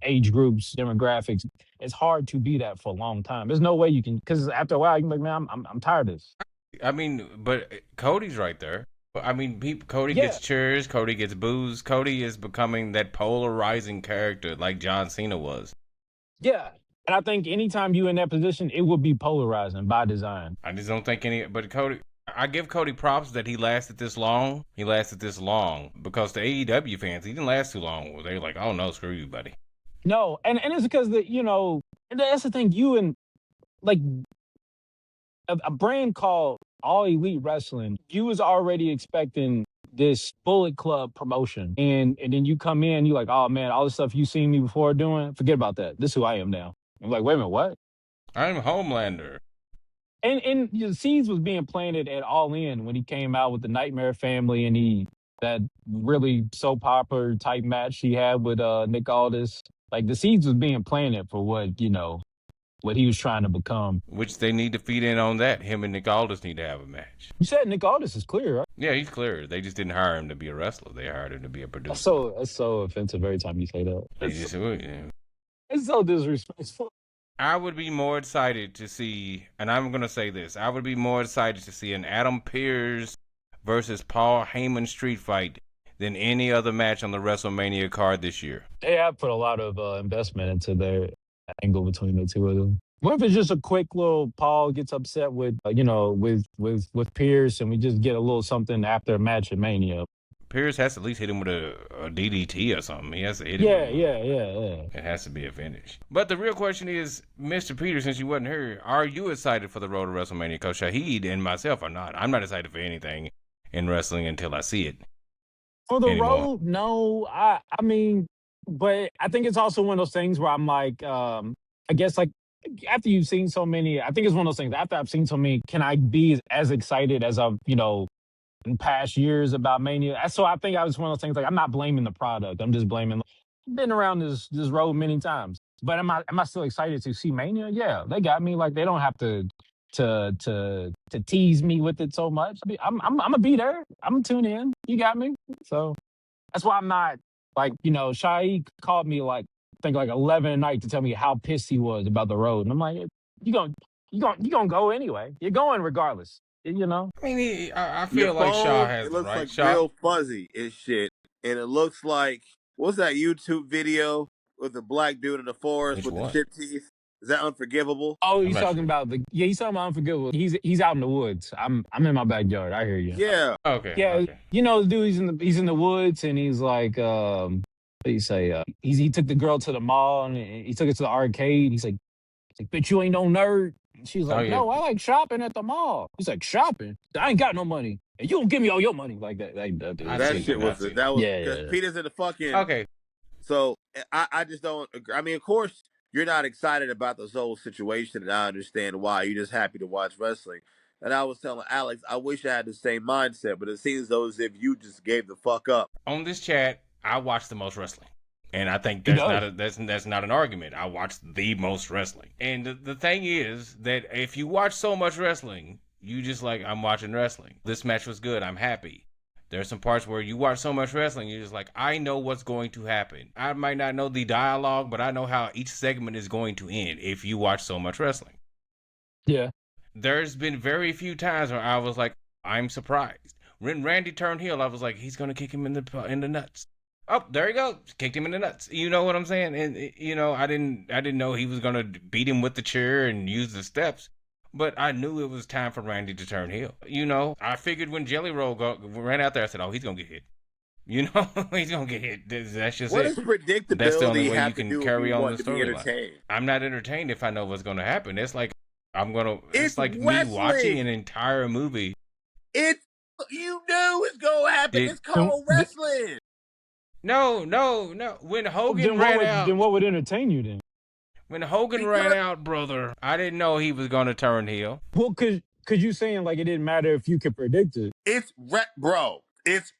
age groups, demographics. It's hard to be that for a long time. There's no way you can, because after a while you can be like, man, I'm tired of this. I mean, but Cody's right there. I mean, Cody Yeah, gets cheers, Cody gets boos. Cody is becoming that polarizing character like John Cena was. yeah. And I think anytime you in that position, it would be polarizing by design. I just don't think but Cody, I give Cody props that he lasted this long. He lasted this long because the AEW fans, he didn't last too long. They were like, oh no, screw you, buddy. No, and it's because and that's the thing. You and like a brand called All Elite Wrestling, you was already expecting this Bullet Club promotion, and then you come in, you like, oh man, all the stuff you seen me before doing, forget about that. This is who I am now. I'm like, wait a minute, what? I'm Homelander. And the seeds was being planted at All In when he came out with the Nightmare Family, and that really soap opera type match he had with Nick Aldis. Like the seeds was being planted for what he was trying to become. Which they need to feed in on that. Him and Nick Aldis need to have a match. You said Nick Aldis is clear, right? Yeah, he's clear. They just didn't hire him to be a wrestler. They hired him to be a producer. That's so offensive every time you say that. It's so disrespectful. I would be more excited to see, and I'm going to say this, I would be more excited to see an Adam Pearce versus Paul Heyman street fight than any other match on the WrestleMania card this year. They have put a lot of investment into their angle between the two of them. What if it's just a quick little Paul gets upset with with Pierce, and we just get a little something after a match at Mania? Pierce has to at least hit him with a DDT or something. He has to hit him. Yeah. It has to be a finish. But the real question is, Mr. Peter, since you wasn't here, are you excited for the road to WrestleMania? Because Shahid and myself are not. I'm not excited for anything in wrestling until I see it. For the road, no. I mean, but I think it's also one of those things where I'm like, I guess like after you've seen so many, I think it's one of those things. After I've seen so many, can I be as excited as I've in past years about Mania? So I think I was one of those things like I'm not blaming the product. I'm just blaming. I've been around this road many times, but am I still excited to see Mania? Yeah, they got me. Like they don't have to tease me with it so much. I mean, I'm gonna be there. I'm gonna tune in. You got me. So that's why I'm not like Shai called me like I think like 11 at night to tell me how pissed he was about the road, and I'm like, you gonna go anyway. You're going regardless. I mean, I feel like Shaw has it looks right. like Shaw? real fuzzy and shit, and it looks like what's that YouTube video with the black dude in the forest with the chip teeth? Is that Unforgivable? Oh, he's talking about he's talking about Unforgivable. He's out in the woods. I'm in my backyard. I hear you. Yeah. Okay. Yeah. Okay. The dude he's in the woods, and he's like what do you say? He took the girl to the mall, and he took it to the arcade. He's like, bitch, you ain't no nerd. And she's like, no, I like shopping at the mall. He's like, shopping? I ain't got no money. And you don't give me all your money like that. That shit was because Peter's in the fucking okay. So I just don't agree. I mean, of course, you're not excited about this whole situation, and I understand why. You're just happy to watch wrestling. And I was telling Alex, I wish I had the same mindset, but it seems though as if you just gave the fuck up. On this chat, I watch the most wrestling. And I think that's not an argument. I watch the most wrestling. And the thing is that if you watch so much wrestling, you just like, I'm watching wrestling. This match was good. I'm happy. There's some parts where you watch so much wrestling, you're just like, I know what's going to happen. I might not know the dialogue, but I know how each segment is going to end if you watch so much wrestling. Yeah. There's been very few times where I was like, I'm surprised. When Randy turned heel, I was like, he's going to kick him in the nuts. Oh, there he goes. Kicked him in the nuts. You know what I'm saying? And I didn't know he was going to beat him with the chair and use the steps. But I knew it was time for Randy to turn heel. I figured when Jelly Roll ran out there, I said, oh, he's going to get hit. He's going to get hit. That's just what it. What does predictability That's the only way have you can to do carry on the storyline? I'm not entertained if I know what's going to happen. It's like it's like wrestling. me watching an entire movie. You know it's going to happen. It's called wrestling. No. When Hogan ran out. Then what would entertain you then? When Hogan ran out, brother, I didn't know he was going to turn heel. Well, cause you saying like it didn't matter if you could predict it. It's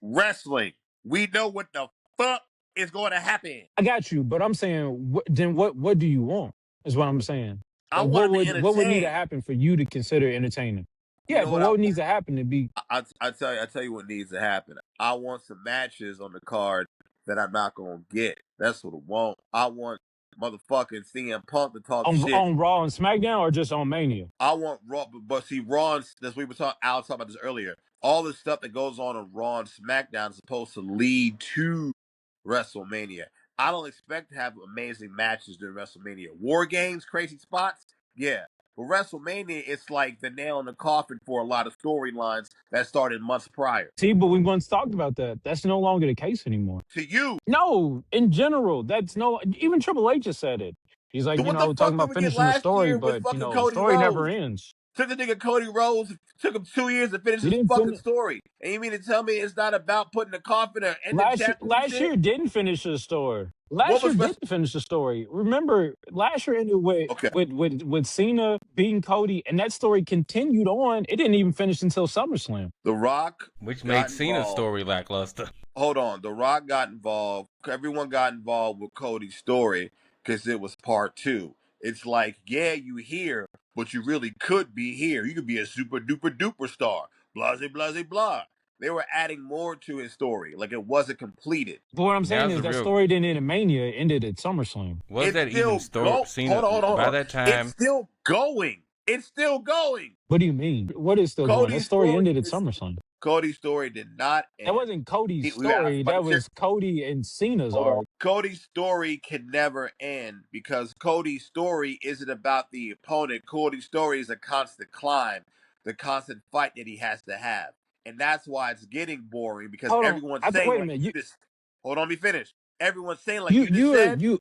wrestling. We know what the fuck is going to happen. I got you, but I'm saying, what do you want? Is what I'm saying. What would need to happen for you to consider entertaining? Yeah, but what needs to happen to be? I tell you what needs to happen. I want some matches on the card that I'm not gonna get. That's what I want. I want motherfucking CM Punk to talk shit. On Raw and SmackDown or just on Mania? I want Raw, but see, Raw, as we were talking, Alex talked about this earlier. All the stuff that goes on Raw and SmackDown is supposed to lead to WrestleMania. I don't expect to have amazing matches during WrestleMania. War games, crazy spots, yeah. But WrestleMania, it's like the nail in the coffin for a lot of storylines that started months prior. See, but we once talked about that. That's no longer the case anymore. To you, No, in general, that's no. Even Triple H has said it. He's like, so what the talking fuck did about we get finishing the last story, year with but fucking the Cody story never Rhodes? ends. Took the nigga Cody Rhodes, took him 2 years to finish He his didn't fucking finish story. And you mean to tell me it's not about putting a coffin or ending chapters and last shit? year. Didn't finish the story. What Last year was didn't finish the story. Remember, last year ended with okay? with Cena beating Cody, and that story continued on. It didn't even finish until SummerSlam. The Rock Which got made Cena's involved. story lackluster. Hold on, The Rock got involved. Everyone got involved with Cody's story because it was part two. It's like, yeah, you here, but you really could be here. You could be a super duper duper star. Blah blah blah blah. They were adding more to his story, like it wasn't completed. But what I'm saying Now's is the that real. story didn't end in Mania. It ended at SummerSlam. Was It's that even still story? go. Cena Hold on, hold on, hold by on. that It's time. still going. It's still going. What do you mean? What is still going? That Cody's story story ended at is SummerSlam. Cody's story did not That end. wasn't Cody's We got story. That was Cody and Cena's hold on. arc. Cody's story can never end because Cody's story isn't about the opponent. Cody's story is a constant climb, the constant fight that he has to have. And that's why it's getting boring because Hold on. everyone's saying Wait a like minute. you just hold on, let me finish. Everyone's saying like You you just you are said, you.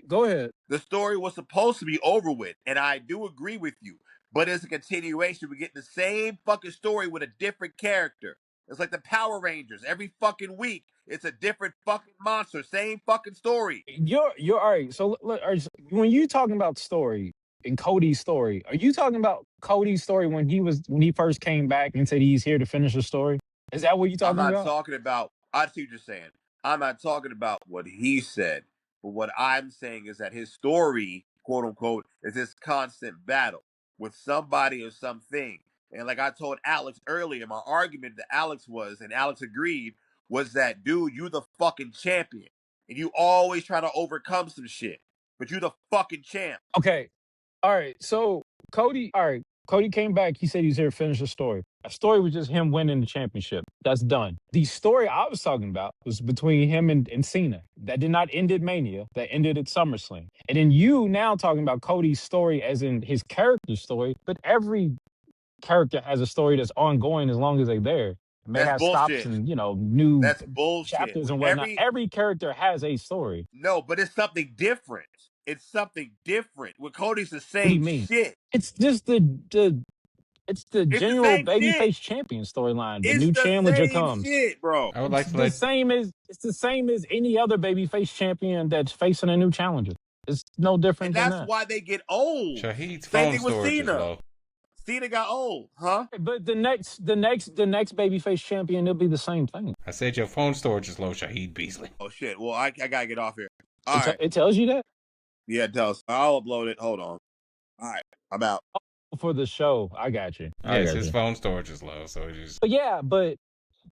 Go ahead. the story was supposed to be over with, and I do agree with you. But it's a continuation. We get the same fucking story with a different character. It's like the Power Rangers. Every fucking week, it's a different fucking monster. Same fucking story. You're all right. So, all right, so when you talking about story and Cody's story, are you talking about Cody's story when he first came back and said he's here to finish the story? Is that what you're I'm talking not about? talking about, I see what you're saying. I'm not talking about what he said. But what I'm saying is that his story, quote unquote, is this constant battle with somebody or something. And like I told Alex earlier, my argument to Alex was, and Alex agreed, was that, dude, you the fucking champion. And you always try to overcome some shit. But you the fucking champ. Okay. All right. So Cody. All right. Cody came back. He said he's here to finish the story. A story was just him winning the championship. That's done. The story I was talking about was between him and Cena. That did not end at Mania. That ended at SummerSlam. And then you now talking about Cody's story as in his character story. But every character has a story that's ongoing as long as they're there. It may That's have stops bullshit. and new That's bullshit. chapters With and whatnot. every Every character has a story. no, but it's something different. It's something different. With Cody's the What do you same mean? shit. It's just the It's the general same shit. babyface champion storyline. The It's new the challenger same comes. shit, bro. I would like to let It's the same as any other babyface champion that's facing a new challenger. It's no And different than that's that. why they get old. Shahid's Same phone thing with storage is Cena. low. Cena got old, huh? But the next babyface champion, it'll be the same thing. I said your phone storage is low, Shahid Beasley. Oh shit. Well, I gotta get off here. All right. It tells you that Yeah, it does. I'll upload it. Hold on. All right. I'm out. for the show. I got you. I Yes, got his you. phone storage is low, so it just But yeah, but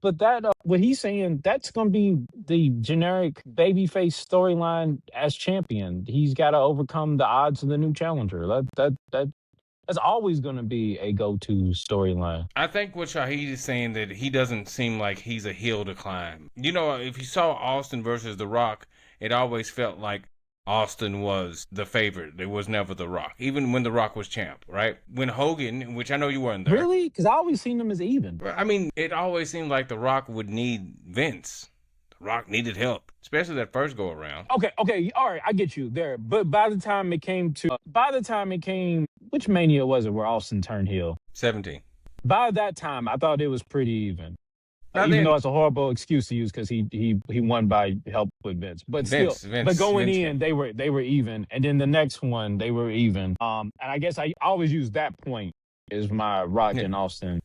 that what he's saying, that's going to be the generic babyface storyline as champion. He's got to overcome the odds of the new challenger. That's always going to be a go-to storyline. I think what Shahid is saying that he doesn't seem like he's a hill to climb. You know, if you saw Austin versus The Rock, it always felt like Austin was the favorite. There was never The Rock, even when The Rock was champ, right? When Hogan, which I know you weren't there. Really? Because I always seen them as even. I mean, it always seemed like The Rock would need Vince. The Rock needed help, especially that first go around. Okay, all right, I get you there. But by the time it came, which Mania was it where Austin turned heel? 17. By that time, I thought it was pretty even. Now Even then, though it's a horrible excuse to use because he won by help with Vince, but still, but going in they were even, and then the next one they were even. And I guess I always use that point as my Rock and Austin.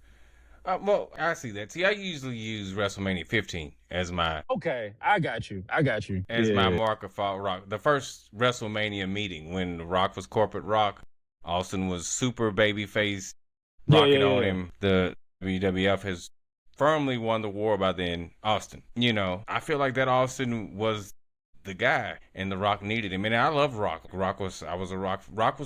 well, I see that. See, I usually use WrestleMania 15 as my Okay, I got you. my marker for Rock. The first WrestleMania meeting when The Rock was corporate Rock, Austin was super babyface, rocking on him. The WWF has firmly won the war by then, Austin. You know, I feel like that Austin was the guy, and The Rock needed him. And I love Rock. Rock was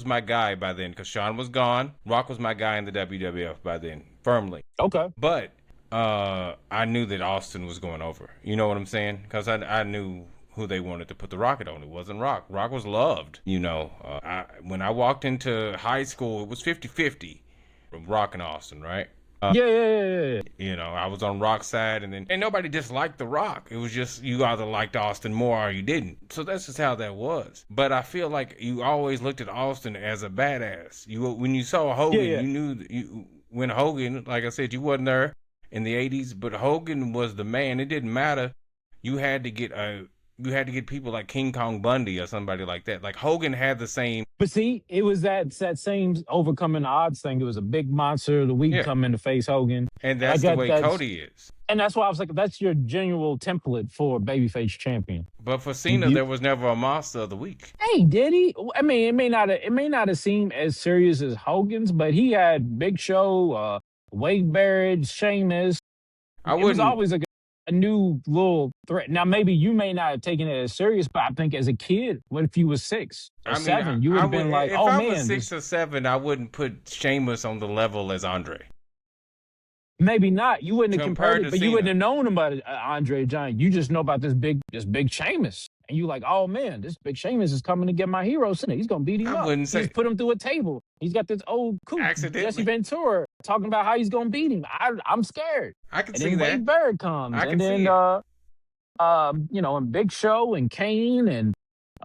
my guy by then because Shawn was gone. Rock was my guy in the WWF by then, firmly. Okay. But I knew that Austin was going over. You know what I'm saying? Because I knew who they wanted to put the Rocket on. It wasn't Rock. Rock was loved. You know, when I walked into high school, it was 50-50 from Rock and Austin, right? Yeah. You know, I was on Rock's side, and nobody disliked The Rock. It was just you either liked Austin more or you didn't. So that's just how that was. But I feel like you always looked at Austin as a badass. When you saw Hogan, Yeah. you knew when Hogan, like I said, you wasn't there in the 80s, but Hogan was the man. It didn't matter. You had to get people like King Kong Bundy or somebody like that. Like Hogan had the same. But see, it was that same overcoming the odds thing. It was a big monster of the week coming to face Hogan. And that's the way Cody is. And that's why I was like, that's your general template for a babyface champion. But for Cena, there was never a monster of the week. Hey, did he? I mean, it may not have seemed as serious as Hogan's, but he had Big Show, Wade Barrett, Sheamus. It was always a new little threat. Now, maybe you may not have taken it as serious, but I think as a kid, what if you was 6 or 7? You would have been like, if I was 6 or 7, I wouldn't put Sheamus on the level as Andre. Maybe not. You wouldn't have compared it, but Cena. you wouldn't have known about Andre Giant. You just know about this big Sheamus. And you like, oh man, this big Sheamus is coming to get my hero Cena. He's gonna beat him up. Wouldn't say. He's put him through a table. He's got this old kook, Jesse Accidentally. Ventura, talking about how he's gonna beat him. I'm scared. I can and see then that. Wade Barrett comes, I can and then see you know, and Big Show and Kane and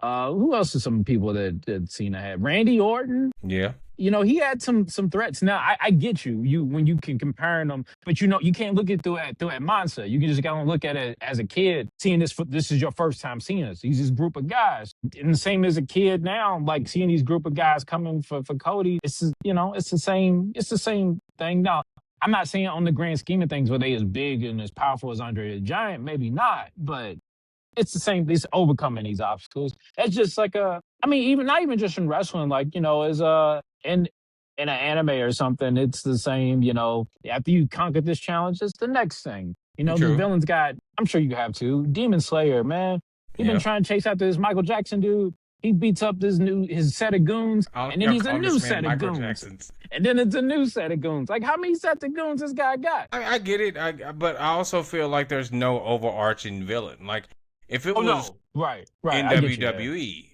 who else are some people that Cena had? Randy Orton. Yeah. You know, he had some threats. Now, I get you when you can compare them, but you know, you can't look at through that mindset. You can just gotta look at it as a kid, seeing this is your first time seeing this. He's this group of guys. And the same as a kid now, like seeing these group of guys coming for Cody, it's the same thing. Now, I'm not saying on the grand scheme of things, were they as big and as powerful as Andre the Giant? Maybe not, but it's the same. It's overcoming these obstacles. It's just like even not even just in wrestling, like, you know, as in an anime or something, it's the same. You know, after you conquer this challenge, it's the next thing. You know, the villain's got. I'm sure you have too. Demon Slayer, man. He's been trying to chase after this Michael Jackson dude. He beats up his set of goons, and then he's a new set of goons. Jackson's. And then it's a new set of goons. Like, how many sets of goons this guy got? I get it, but I also feel like there's no overarching villain. Like, if it was right in WWE,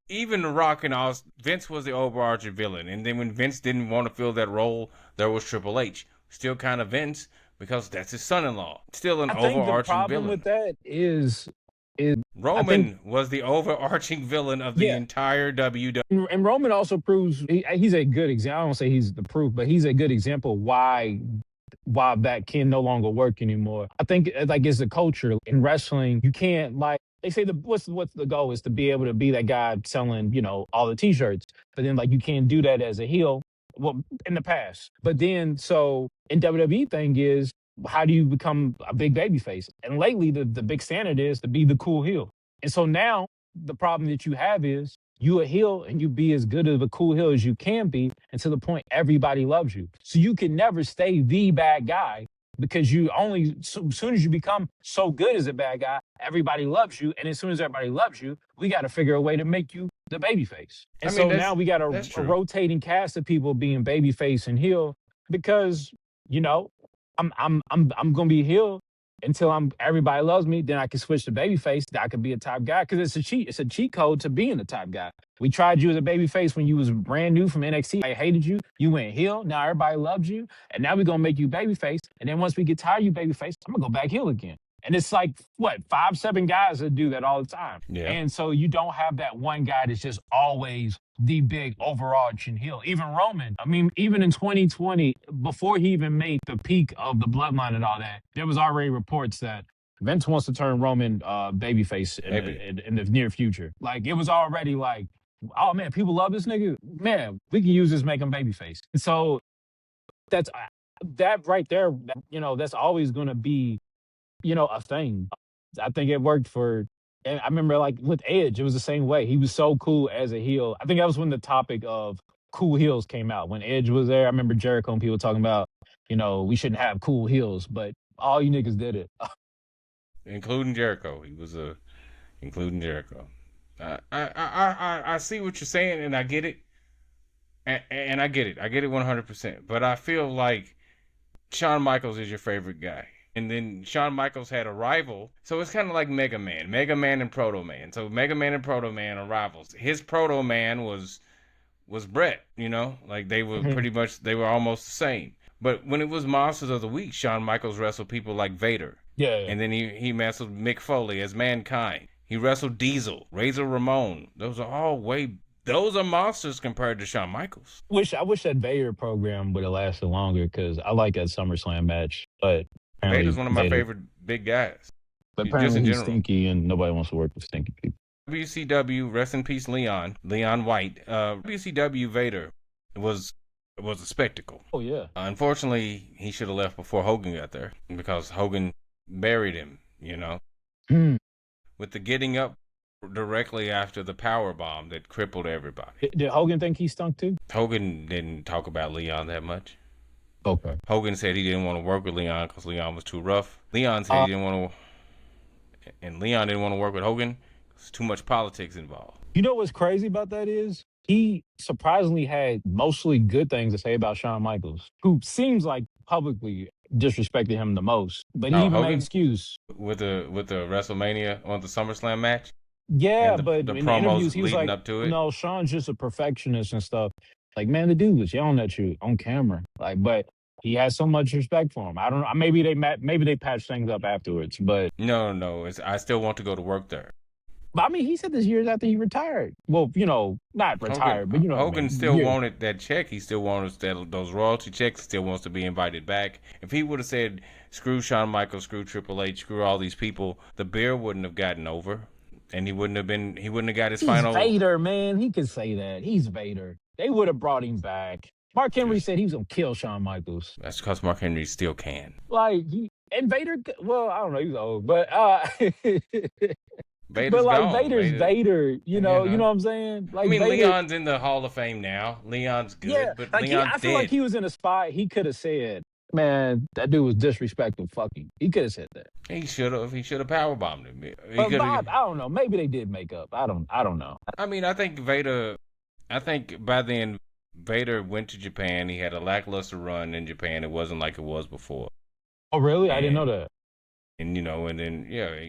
even The Rock and Vince was the overarching villain, and then when Vince didn't want to fill that role, there was Triple H, still kind of Vince because that's his son-in-law, still an overarching villain. The problem with that is Roman was the overarching villain of the entire WWE. And Roman also proves he's a good example. I don't say he's the proof, but he's a good example why that can no longer work anymore. I think like it's a culture in wrestling. You can't, like they say, what's the goal is to be able to be that guy selling, you know, all the t-shirts. But then like you can't do that as a heel. Well, in the past. But then so in WWE thing is, how do you become a big baby face? And lately the big standard is to be the cool heel. And so now the problem that you have is you a heel and you be as good of a cool heel as you can be, and to the point everybody loves you. So you can never stay the bad guy because you only, as soon as you become so good as a bad guy, everybody loves you. And as soon as everybody loves you, we got to figure a way to make you the baby face. And so now we got a rotating cast of people being baby face and heel because, you know, I'm gonna be heel until everybody loves me. Then I can switch to babyface. I could be a top guy because it's a cheat code to being a top guy. We tried you as a babyface when you was brand new from NXT. I hated you. You went heel. Now everybody loves you, and now we're gonna make you babyface. And then once we get tired of you babyface, I'm gonna go back heel again. And it's like, 5-7 guys that do that all the time. Yeah. And so you don't have that one guy that's just always the big overarching heel. Even Roman, I mean, even in 2020, before he even made the peak of the bloodline and all that, there was already reports that Vince wants to turn Roman babyface in the near future. Like, it was already like, oh man, people love this nigga. Man, we can use this, make him babyface. And so that right there, you know, that's always going to be, you know, a thing. I think it worked and I remember like with Edge, it was the same way. He was so cool as a heel. I think that was when the topic of cool heels came out. When Edge was there, I remember Jericho and people talking about we shouldn't have cool heels, but all you niggas did it. including Jericho. Including Jericho. I see what you're saying, and I get it, and I get it. I get it 100%. But I feel like Shawn Michaels is your favorite guy. And then Shawn Michaels had a rival. So it's kind of like Mega Man and Proto Man. So Mega Man and Proto Man are rivals. His Proto Man was Brett, like they were Mhm. pretty much, they were almost the same. But when it was Monsters of the Week, Shawn Michaels wrestled people like Vader. Yeah. And then he wrestled Mick Foley as Mankind. He wrestled Diesel, Razor Ramon. Those are monsters compared to Shawn Michaels. I wish that Vader program would have lasted longer because I like that SummerSlam match, but Vader's apparently one of my favorite big guys, just in he's general. stinky and nobody wants to work with stinky people. WCW, rest in peace, Leon White. WCW Vader was a spectacle. Oh yeah. Unfortunately, he should have left before Hogan got there because Hogan buried him, Hmm. with the getting up directly after the power bomb that crippled everybody. Did Hogan think he stunk too? Hogan didn't talk about Leon that much. Okay. Hogan said he didn't want to work with Leon because Leon was too rough. Leon said he didn't want to, and Leon didn't want to work with Hogan. There's too much politics involved. You know what's crazy about that is he surprisingly had mostly good things to say about Shawn Michaels, who seems like publicly disrespected him the most. But he even made Hogan? an excuse. With the WrestleMania on the SummerSlam match. Yeah, And but the in the promos interviews he was leading like, up to it. "No, Sean's just a perfectionist and stuff." Like, man, the dude was yelling at you on camera. Like, but he has so much respect for him. I don't know. Maybe they patched things up afterwards. But No. I still want to go to work there. I mean, he said this years after he retired. Well, not retired, but Hogan still wanted that check. He still wanted those royalty checks. He still wants to be invited back. If he would have said, "Screw Shawn Michaels, screw Triple H, screw all these people," the beer wouldn't have gotten over, and he wouldn't have got his He's final. Vader, man. He could say that. He's Vader. They would have brought him back. Mark Henry said he was gonna kill Shawn Michaels. That's because Mark Henry still can. Like and Vader. Well, I don't know. He's old, but Vader's but like gone. Vader's Vader. You know what I'm saying? Like, I mean, Vader, Leon's in the Hall of Fame now. Leon's good, yeah, but like Leon's I feel dead. like he was in a spot. He could have said, "Man, that dude was disrespectful. Fuck him." He could have said that. He should have powerbombed him. But Bob, I don't know. Maybe they did make up. I don't know. I mean, I think by then Vader went to Japan. He had a lackluster run in Japan. It wasn't like it was before. Oh, really? I didn't know that. And and then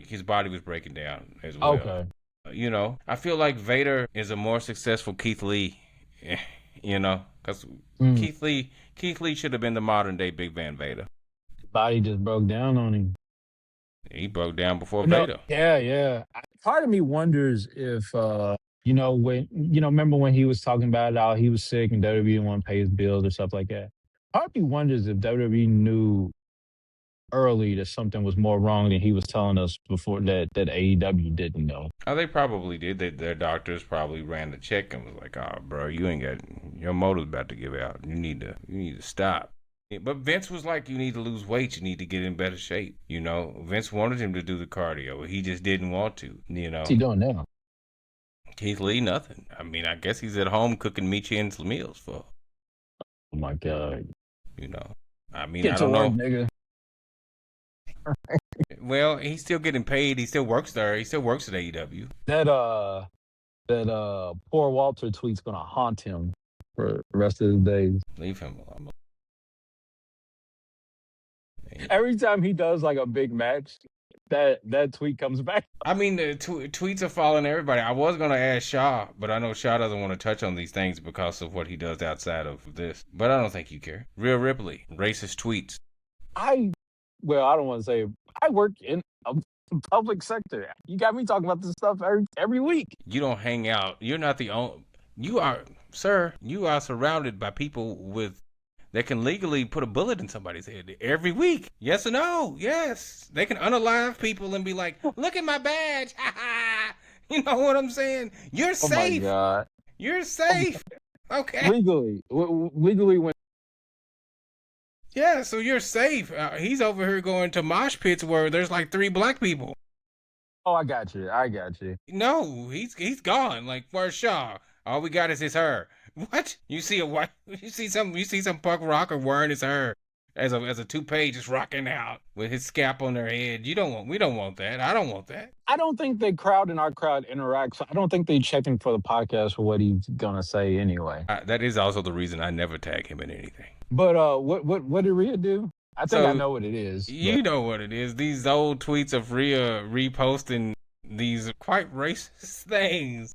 his body was breaking down as well. Okay. I feel like Vader is a more successful Keith Lee. Because Keith Lee should have been the modern day Big Van Vader. Body just broke down on him. He broke down before Vader. Yeah. Part of me wonders if remember when he was talking about how he was sick and WWE didn't want to pay his bills or stuff like that. Part of me wonders if WWE knew early that something was more wrong than he was telling us before that AEW didn't know. Oh, they probably did. Their doctors probably ran the check and was like, "Oh, bro, you ain't got your motor's about to give out. You need to stop." But Vince was like, "You need to lose weight. You need to get in better shape." Vince wanted him to do the cardio. He just didn't want to. What's he doing now? Keith Lee, nothing. I mean, I guess he's at home cooking Michelin's meals for. Oh my God. I mean, Get I to don't work, know. nigga. Well, he's still getting paid. He still works there. He still works at AEW. That poor Walter tweet's gonna haunt him for the rest of his days. Leave him alone. Every time he does like a big match, that tweet comes back. I mean, the tweets are following everybody. I was going to ask Shaw, but I know Shaw doesn't want to touch on these things because of what he does outside of this. But I don't think you care. Rhea Ripley, racist tweets. I don't want to say I work in a public sector. You got me talking about this stuff every week. You don't hang out. You're not the only. You are surrounded by people that can legally put a bullet in somebody's head every week. Yes or no? Yes. They can unalive people and be like, "Look at my badge." You know what I'm saying? You're safe. Oh my God. You're safe. Okay. Legally when. Yeah, so you're safe. He's over here going to mosh pits where there's like 3 black people. Oh, I got you. No, he's gone. Like, where's Shaw? All we got is his hair. What? You see some punk rocker wearing his hair as a toupee just rocking out with his scalp on their head. We don't want that. I don't want that. I don't think the crowd and our crowd interact. So I don't think they checking for the podcast for what he's gonna say anyway. That is also the reason I never tag him in anything. But what did Rhea do? I think I So know what it is. you know what it is. These old tweets of Rhea reposting these quite racist things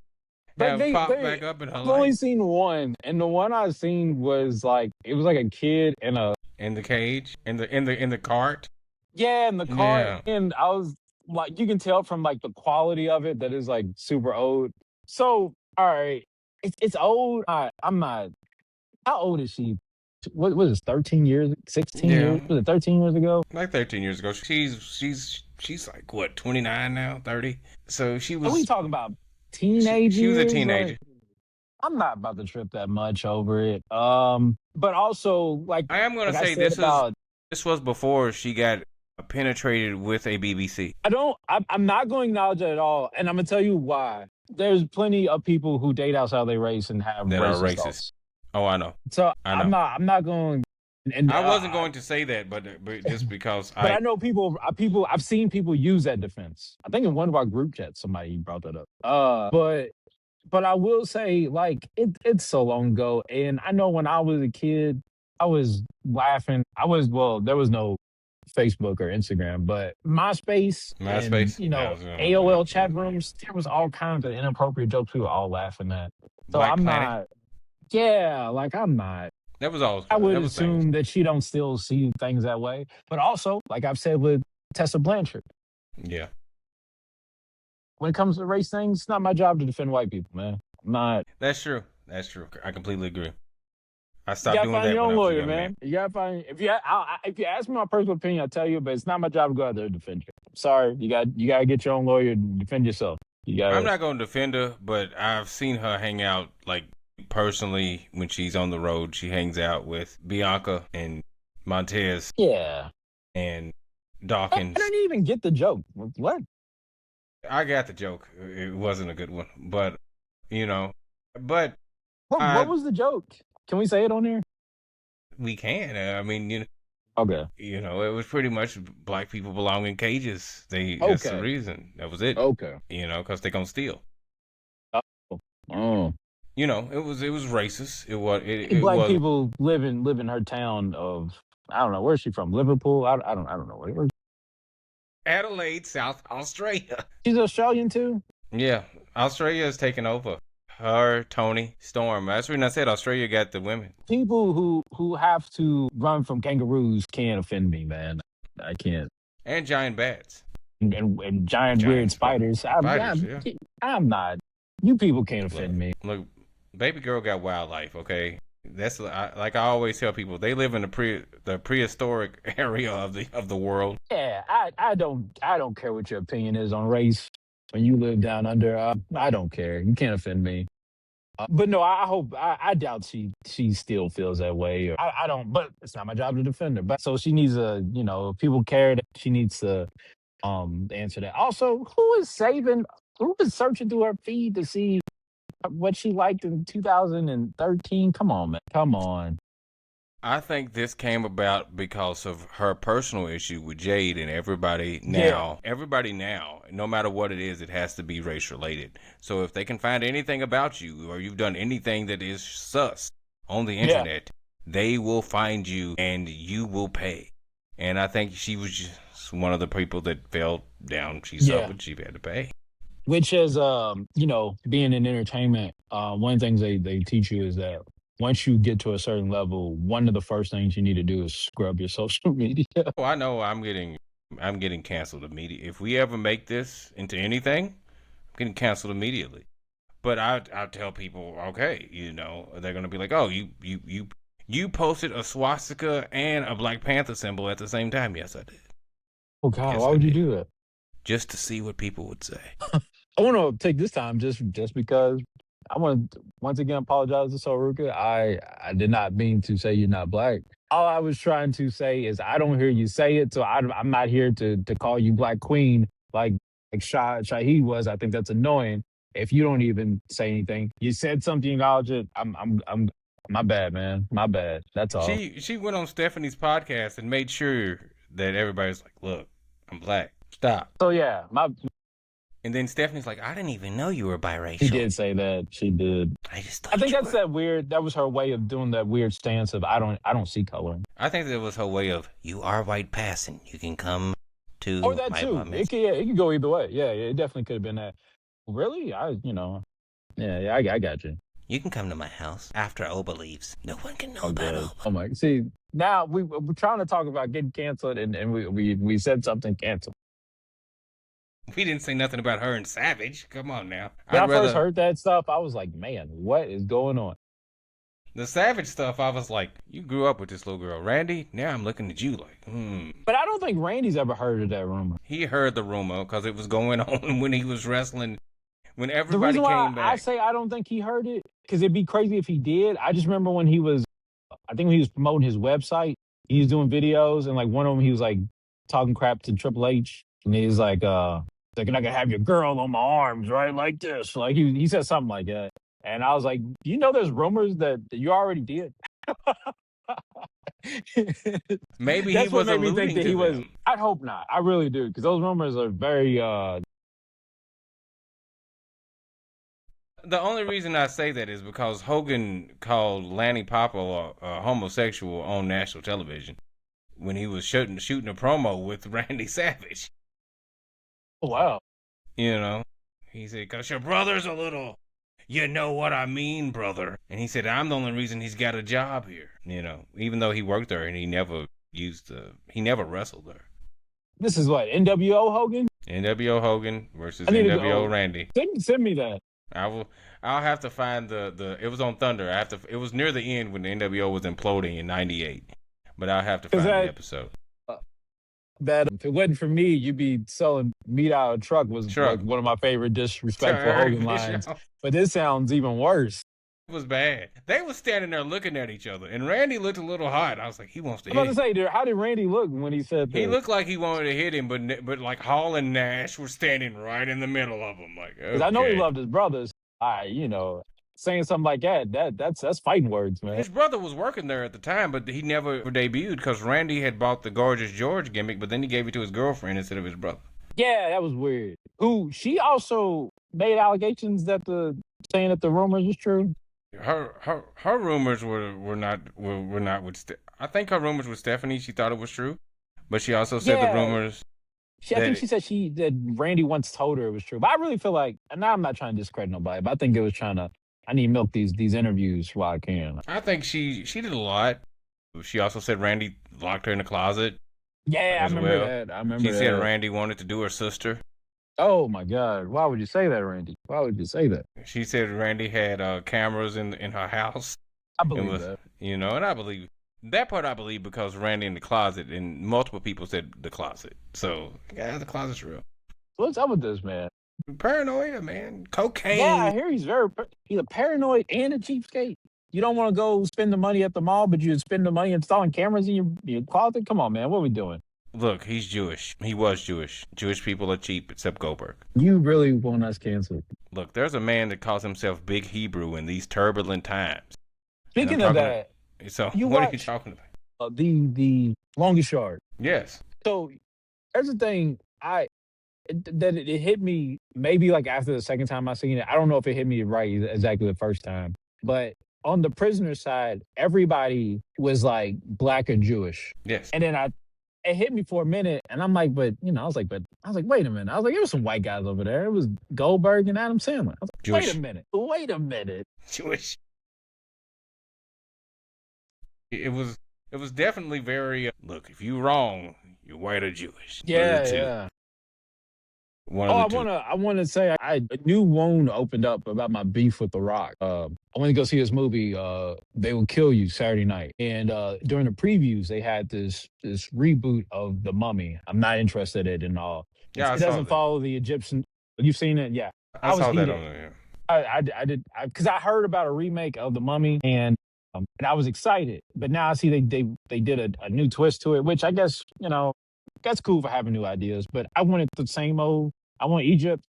have popped back up in her I've only life. seen one, and the one I've seen was like it was like a kid in a In the cage, in the cart. in the car, Yeah. and I was like, you can tell from like the quality of it that is like super old. So all right, it's old. I'm not. How old is she? What was it? 13 years? 16 years? Was it 13 years ago? Like 13 years ago. She's like what, 29 now, 30. So she was. Are we talking about teenage she was a years? teenager. Like, I'm not about to trip that much over it. But also like I am gonna like say this was before she got penetrated with a BBC. I'm not going to acknowledge it at all, and I'm gonna tell you why. There's plenty of people who date outside their race and have That are racist racist. thoughts. Oh, I know. So I know. I'm not going. And I wasn't going to say that, but just because but I know people. I've seen people use that defense. I think in one of our group chats, somebody brought that up. But I will say, like, it's so long ago, and I know when I was a kid, I was laughing. There was no Facebook or Instagram, but MySpace, and AOL chat rooms, there was all kinds of inappropriate jokes we were all laughing at. So Black I'm Planet. not. Yeah, like I'm not. That was all. I would assume that she don't still see things that way. But also, like I've said with Tessa Blanchard, Yeah. when it comes to race things, it's not my job to defend white people, man. I'm not. That's true. I completely agree. I You stopped gotta doing find that your when own I was a lawyer, young man. You gotta find if you ask me my personal opinion, I'll tell you, but it's not my job to go out there and defend you. Sorry, you gotta get your own lawyer and defend yourself. I'm not going to defend her, but I've seen her hang out, like, personally, when she's on the road. She hangs out with Bianca and Montez. Yeah. And Dawkins. I didn't even get the joke. What? I got the joke. It wasn't a good one, but But what was the joke? Can we say it on here? We can. I mean, Okay. It was pretty much black people belong in cages. That's the reason. That was it. Okay. Because they're gonna steal. Oh. It was racist. Black people live in her town of, I don't know, where's she from? Liverpool? I don't know. Where? Adelaide, South Australia. She's Australian too? Yeah. Australia is taking over. Her, Tony, Storm. That's when I said Australia got the women. People who have to run from kangaroos can't offend me, man. I can't. And giant bats. And giant weird spiders. I'm not. You people can't offend me. Look, baby girl got wildlife, okay? That's like I always tell people, they live in the prehistoric area of the world. Yeah, I don't care what your opinion is on race. When you live down under, I don't care. You can't offend me. But no, I doubt she still feels that way. I don't. But it's not my job to defend her. But so she needs if people care, she needs to answer that. Also, who is searching through her feed to see what she liked in 2013? Come on, man. Come on. I think this came about because of her personal issue with Jade, and everybody now, no matter what it is, it has to be race related. So if they can find anything about you, or you've done anything that is sus on the internet, they will find you and you will pay. And I think she was just one of the people that fell down. She suffered. She had to pay. Which is, being in entertainment, one of the things they teach you is that once you get to a certain level, one of the first things you need to do is scrub your social media. Oh, I know I'm getting canceled immediately. If we ever make this into anything, I'm getting canceled immediately. But I tell people, okay, they're gonna be like, oh, you posted a swastika and a Black Panther symbol at the same time. Yes, I did. Oh God, why would you do that? Just to see what people would say. I want to take this time just because I want to once again apologize to Soruka. I did not mean to say you're not black. All I was trying to say is I don't hear you say it, so I'm not here to call you Black Queen like Shaheed was. I think that's annoying. If you don't even say anything, you said something, acknowledge it. I'm My bad, man. My bad. That's all. She went on Stephanie's podcast and made sure that everybody's like, look, I'm black. Stop. So yeah, And then Stephanie's like, I didn't even know you were biracial. she did say that. She did. I just I think you that's were. that weird. That was her way of doing that weird stance of I don't see color. I think that was her way of, you are white passing. You can come to Or that my too. apartment. It could go either way. Yeah, it definitely could have been that. Really? Yeah, I got you. You can come to my house after Oba leaves. No one can know about Good. Oba. Oh my. See, now we're trying to talk about getting canceled, and we said something canceled. We didn't say nothing about her and Savage. Come on now. When I first heard that stuff, I was like, man, what is going on? The Savage stuff, I was like, you grew up with this little girl, Randy. Now I'm looking at you like, But I don't think Randy's ever heard of that rumor. He heard the rumor because it was going on when he was wrestling. When The everybody reason why came back. I say I don't think he heard it, because it'd be crazy if he did. I just remember when he was promoting his website, he was doing videos, and like one of them, he was like talking crap to Triple H, and he's like, you're not gonna have your girl on my arms, right? Like this. Like he said something like that. And I was like, there's rumors that you already did. Maybe That's he was what made me alluding think that to he was. them. I hope not. I really do, because those rumors are very. The only reason I say that is because Hogan called Lanny Poffo a homosexual on national television when he was shooting a promo with Randy Savage. Wow. You know, he said, "'Cause your brother's a little, you know what I mean, brother." And he said, "I'm the only reason he's got a job here." You know, even though he worked there and he never wrestled there. This is what, NWO Hogan? NWO Hogan versus NWO Randy. Send me that. I'll have to find the it was on Thunder. It was near the end when the NWO was imploding in '98. But I'll have to find the episode. That if it wasn't for me, you'd be selling meat out of a truck was like one of my favorite disrespectful Hogan lines. But this sounds even worse. It was bad. They were standing there looking at each other, and Randy looked a little hot. I was like, he wants to hit him. I was about to say, how did Randy look when he said that? He looked like he wanted to hit him, but like Hall and Nash were standing right in the middle of him. Like, okay. I know he loved his brothers. Saying something like that's fighting words, man. His brother was working there at the time, but he never debuted because Randy had bought the Gorgeous George gimmick, but then he gave it to his girlfriend instead of his brother. Yeah, that was weird. She also made allegations saying that the rumors was true. Her rumors were not with I think her rumors with Stephanie, she thought it was true, but she also said the rumors. I think she said that Randy once told her it was true. But I really feel like, and now I'm not trying to discredit nobody, but I think it was I need to milk these interviews while I can. I think she did a lot. She also said Randy locked her in the closet. Yeah, I remember that. She said Randy wanted to do her sister. Oh my God! Why would you say that, Randy? Why would you say that? She said Randy had cameras in her house. I believe that. And I believe that part. I believe because Randy in the closet, and multiple people said the closet. So yeah, the closet's real. What's up with this man? Paranoia, man. Cocaine. Yeah, I hear he's a paranoid and a cheapskate. You don't want to go spend the money at the mall, but you spend the money installing cameras in your closet? Come on, man. What are we doing? Look, he's Jewish. He was Jewish. Jewish people are cheap, except Goldberg. You really want us canceled? Look, there's a man that calls himself Big Hebrew in these turbulent times. Speaking of that, so what are you talking about? The Longest Yard. Yes. So there's a thing it hit me maybe like after the second time I seen it. I don't know if it hit me right exactly the first time, but on the prisoner side, everybody was like black or Jewish. Yes. And then it hit me for a minute, and I'm like, I was like, wait a minute. I was like, there was some white guys over there. It was Goldberg and Adam Sandler. I was like, Jewish. Wait a minute. Jewish. It was definitely very look, if you wrong, you're white or Jewish. Yeah. I want to say a new wound opened up about my beef with The Rock. I went to go see this movie, They Will Kill You, Saturday night. And during the previews, they had this reboot of The Mummy. I'm not interested in it at all. Yeah, it doesn't follow the Egyptian. You've seen it? Yeah. I saw that on there. I did, because I heard about a remake of The Mummy, and I was excited. But now I see they did a new twist to it, which I guess, that's cool for having new ideas. But I wanted the same old. I want Egypt.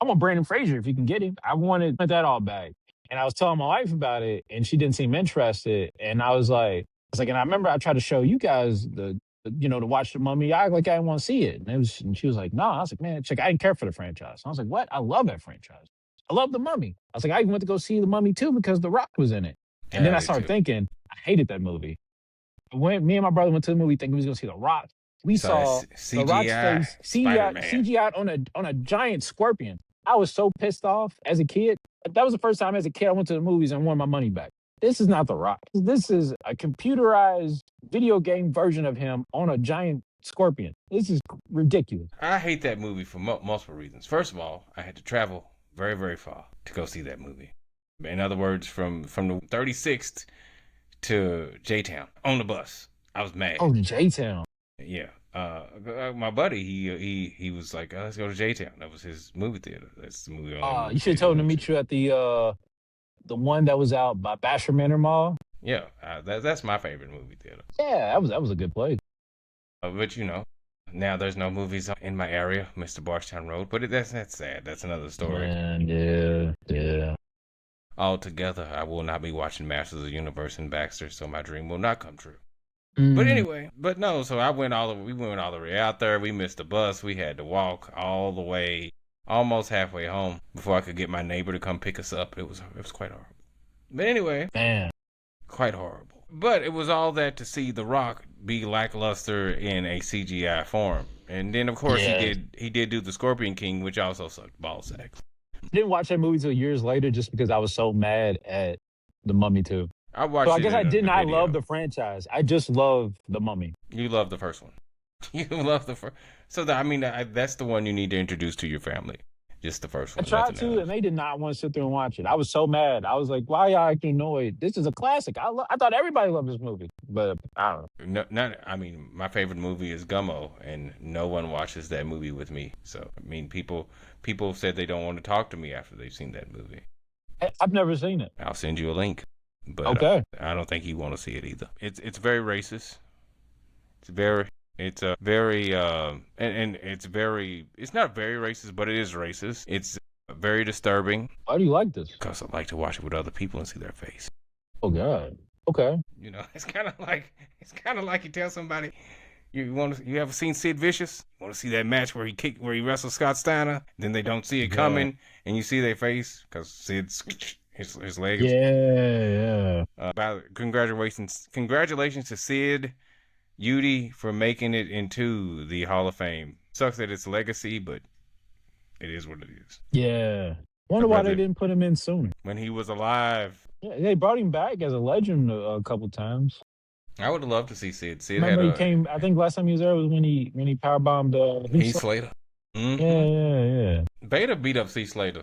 I want Brandon Fraser if you can get him. I wanted that all back. And I was telling my wife about it, and she didn't seem interested. And and I remember I tried to show you guys to watch the Mummy. I act like I didn't want to see it, and she was like, "No." I was like, "Man, check, I didn't care for the franchise." I was like, "What? I love that franchise. I love the Mummy." I was like, "I even went to go see the Mummy too because The Rock was in it." And then Yeah, I I did started too. thinking, I hated that movie. When me and my brother went to the movie thinking we was gonna see The Rock, we So that saw The Rock's CGI face Spider CGI Man. CGI on a giant scorpion. I was so pissed off as a kid. That was the first time as a kid I went to the movies and won my money back. This is not The Rock. This is a computerized video game version of him on a giant scorpion. This is ridiculous. I hate that movie for multiple reasons. First of all, I had to travel very, very far to go see that movie. In other words, from the 36th to J Town on the bus. I was mad. Oh, J Town. Yeah. My buddy, he was like, let's go to J Town. That was his movie theater. That's the only movie You should have theater he told him to went meet to. you at the one that was out by Basher Manor Mall. Yeah, that's my favorite movie theater. Yeah, that was a good place. But now there's no movies in my area, Mr. Barstown Road. But that's sad. That's another story. Man, yeah. Altogether, I will not be watching Masters of the Universe in Baxter, so my dream will not come true. But Mm, anyway, no. So we went all the way out there. We missed the bus. We had to walk all the way, almost halfway home before I could get my neighbor to come pick us up. It was quite horrible. But anyway, man. quite horrible. But it was all that to see The Rock be lackluster in a CGI form. And then of course Yeah. he did do the Scorpion King, which also sucked ball sacks. Didn't watch that movie till years later just because I was so mad at The Mummy 2. I So watched I it guess I did in the not love video. the franchise. I just love The Mummy. You love the first one. You love the first. So that's the one you need to introduce to your family. Just the first I one, tried nothing to, else. and they did not want to sit there and watch it. I was so mad. I was like, why y'all acting annoyed? This is a classic. I thought everybody loved this movie. But I don't know. No, not. I mean, my favorite movie is Gummo, and no one watches that movie with me. So I mean, people said they don't want to talk to me after they've seen that movie. I've never seen it. I'll send you a link, but Okay. I don't think you want to see it either. It's very racist. It's a very and it's very. It's not very racist, but it is racist. It's very disturbing Why do you like this? because I like to watch it with other people and see their face. Oh, God. Okay. It's kind of like you tell somebody you ever seen Sid Vicious? You want to see that match where he wrestled Scott Steiner? Then they don't see it Yeah. coming, and you see their face because Sid's his leg. Yeah. Congratulations to Sid Udy for making it into the Hall of Fame. Sucks that it's legacy, but it is what it is. Yeah. Wonder why they didn't put him in sooner. When he was alive, Yeah, they brought him back as a legend a couple times. I would have loved to see Sid. Sid Remember had he came. I think last time he was there was when he powerbombed. Heath Slater. Yeah. Beta beat up Heath Slater.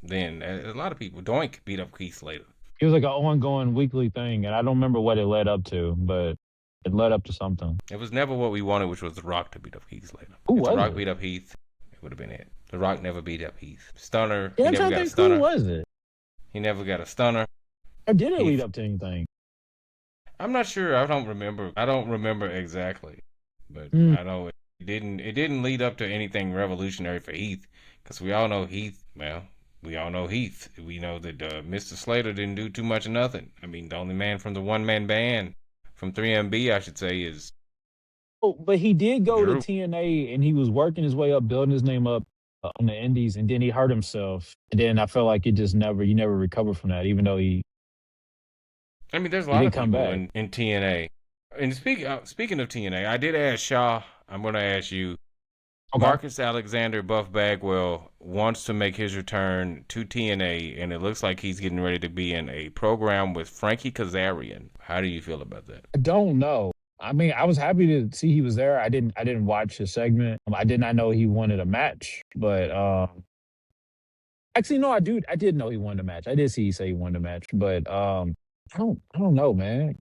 Then a lot of people. Doink beat up Heath Slater. It was like an ongoing weekly thing, and I don't remember what it led up to, but it led up to something. It was never what we wanted, which was The Rock to beat up Heath Slater. Who If The was Rock it? beat up Heath, it would have been it. The Rock never beat up Heath. Stunner. Yeah, He I'm never trying got to a think stunner. who was it. He never got a stunner. Or did it Heath. lead up to anything? I'm not sure. I don't remember exactly, but Mm. I know it didn't lead up to anything revolutionary for Heath, because we all know Heath. Well, we all know Heath. We know that Mr. Slater didn't do too much of nothing. I mean, the only man from the one man band from 3MB, I should say, is. Oh, but he did go Drew. to TNA, and he was working his way up, building his name up on the Indies, and then he hurt himself, and then I felt like you never recovered from that, even though I mean, there's a he lot did of come people back. in TNA. And speaking of TNA, I did ask Shaw. I'm going to ask you. Okay. Marcus Alexander Buff Bagwell wants to make his return to TNA, and it looks like he's getting ready to be in a program with Frankie Kazarian. How do you feel about that? I don't know. I mean, I was happy to see he was there. I didn't watch his segment. I did not know he wanted a match, but actually, no, I did know he wanted a match. I did see he say he wanted a match, but I don't know, man.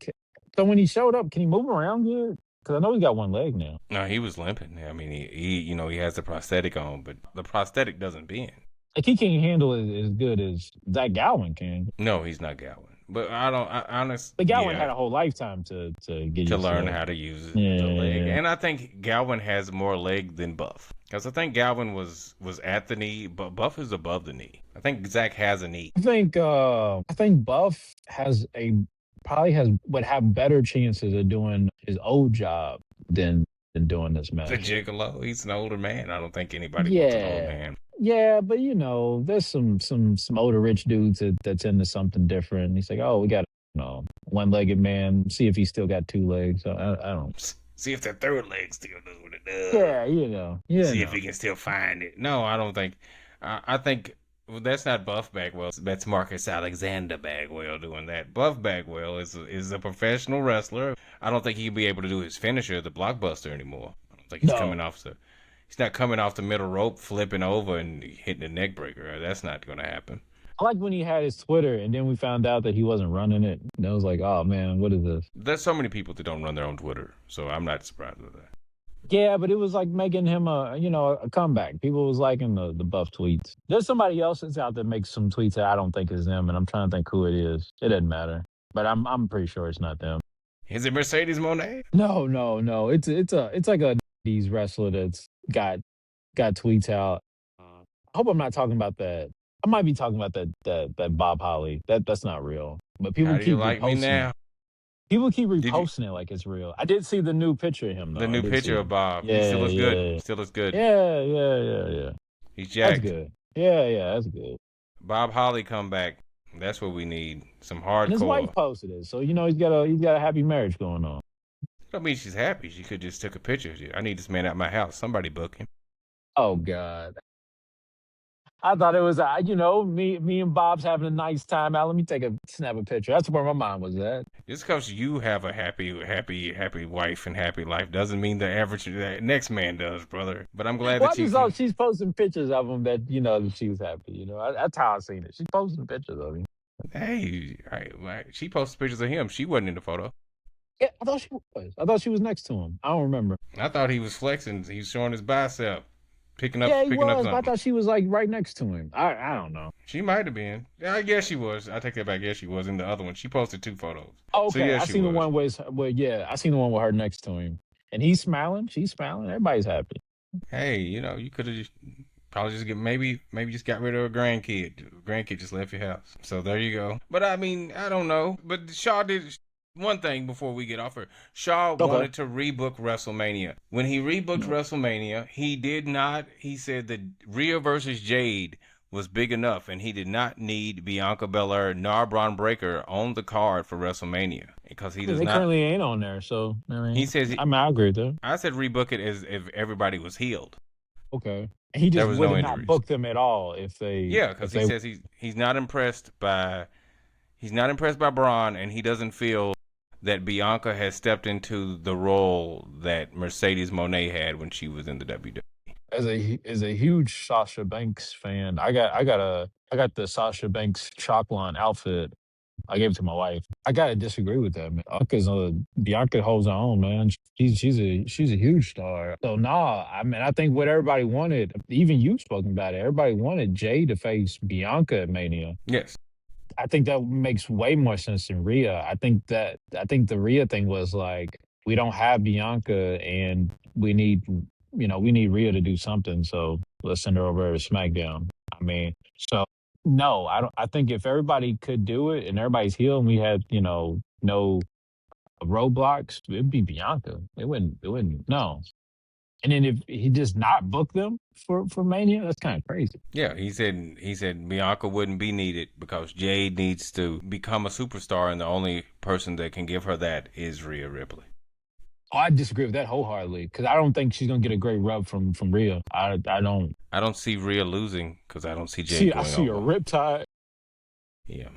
So when he showed up, can he move around good? Because I know he's got one leg now. No, he was limping. I mean, he has the prosthetic on, but the prosthetic doesn't bend. Like he can't handle it as good as Zach Gowen can. No, he's not Gowan. But I honestly. But Gowen had a whole lifetime to get to used learn to how to use Yeah. the leg, and I think Gowan has more leg than Buff. Because I think Galvin was at the knee, but Buff is above the knee. I think Zach has a knee. I think Buff would have better chances of doing his old job than doing this The match. Gigolo, he's an older man. I don't think anybody wants an old Yeah. man. Yeah, but there's some older rich dudes that's into something different. He's like, oh, we got one-legged man. See if he still got two legs. So I don't. See if that third leg still does what it does. Yeah, See if he can still find it. No, I don't think. I think that's not Buff Bagwell. That's Marcus Alexander Bagwell doing that. Buff Bagwell is a professional wrestler. I don't think he'd be able to do his finisher, the blockbuster, anymore. I don't think he's coming No. off the. He's not coming off the middle rope, flipping over and hitting the neck breaker. That's not going to happen. I like when he had his Twitter, and then we found out that he wasn't running it. And I was like, oh man, what is this? There's so many people that don't run their own Twitter, so I'm not surprised with that. Yeah, but it was like making him a comeback. People was liking the Buff tweets. There's somebody else that's out there makes some tweets that I don't think is them, and I'm trying to think who it is. It doesn't matter, but I'm pretty sure it's not them. Is it Mercedes Moné? No, no, no. It's like a these wrestler that's got tweets out. I hope I'm not talking about that. I might be talking about that Bob Holly. That's not real. But people How do you keep like me reposting now? it. People keep you- reposting it like it's real. I did see the new picture of him though. The I new did picture see of it. Bob. He Yeah, still looks good. yeah, He still looks good. yeah. He's That's jacked. good. Yeah, that's good. Bob Holly come back. That's what we need. Some And his wife hardcore. posted it, so he's got a happy marriage going on. I mean, she's happy. She could just took a picture. I need this man at my house. Somebody book him. Oh God. I thought it was, me and Bob's having a nice time out. Let me snap a picture. That's where my mind was at. Just because you have a happy wife and happy life doesn't mean the average next man does, brother. But I'm glad Well, I that you. just saw she's posting pictures of him that, that she was happy. That's how I seen it. She's posting pictures of him. Hey, she posted pictures of him. She wasn't in the photo. Yeah, I thought she was. I thought she was next to him. I don't remember. I thought he was flexing. He was showing his bicep, picking up Yeah, he was. But I something. thought she was like right next to him. I don't know. She might have been. Yeah, I guess she was. I take that back. Yes, she was in the other one. She posted 2 photos. Oh, So okay, yeah, I she seen was. the one I seen the one with her next to him, and he's smiling. She's smiling. Everybody's happy. Hey, you could have probably just maybe just got rid of a grandkid. Grandkid just left your house. So there you go. But I mean, I don't know. But Shaw did one thing before we get off her. Shaw wanted to rebook WrestleMania. When he rebooked WrestleMania, he said that Rhea versus Jade was big enough, and he did not need Bianca Belair nor Braun Breaker on the card for WrestleMania because he does They not. currently ain't on there, so I mean, He says I agree with that. I said rebook it as if everybody was healed. Okay, and he There just was would no not injuries. book them at all if they. Yeah, because he says he's not impressed by Braun, and he doesn't feel that Bianca has stepped into the role that Mercedes Moné had when she was in the WWE. As a huge Sasha Banks fan, I got the Sasha Banks chalk line outfit. I gave it to my wife. I gotta disagree with that, man. Because Bianca holds her own, man. She's a huge star. So nah, I mean, I think what everybody wanted, even you spoken about it. Everybody wanted Jay to face Bianca at Mania. Yes. I think that makes way more sense than Rhea. I think the Rhea thing was like, we don't have Bianca and we need Rhea to do something. So let's send her over to SmackDown. I mean, so no, I don't. I think if everybody could do it and everybody's healed and we had no roadblocks, it'd be Bianca. It wouldn't. No. And then if he does not book them for Mania, that's kind of crazy. Yeah, he said Bianca wouldn't be needed because Jade needs to become a superstar, and the only person that can give her that is Rhea Ripley. Oh, I disagree with that wholeheartedly because I don't think she's gonna get a great rub from Rhea. I don't. I don't see Rhea losing because I don't see Jade going I see over. a riptide. Yeah.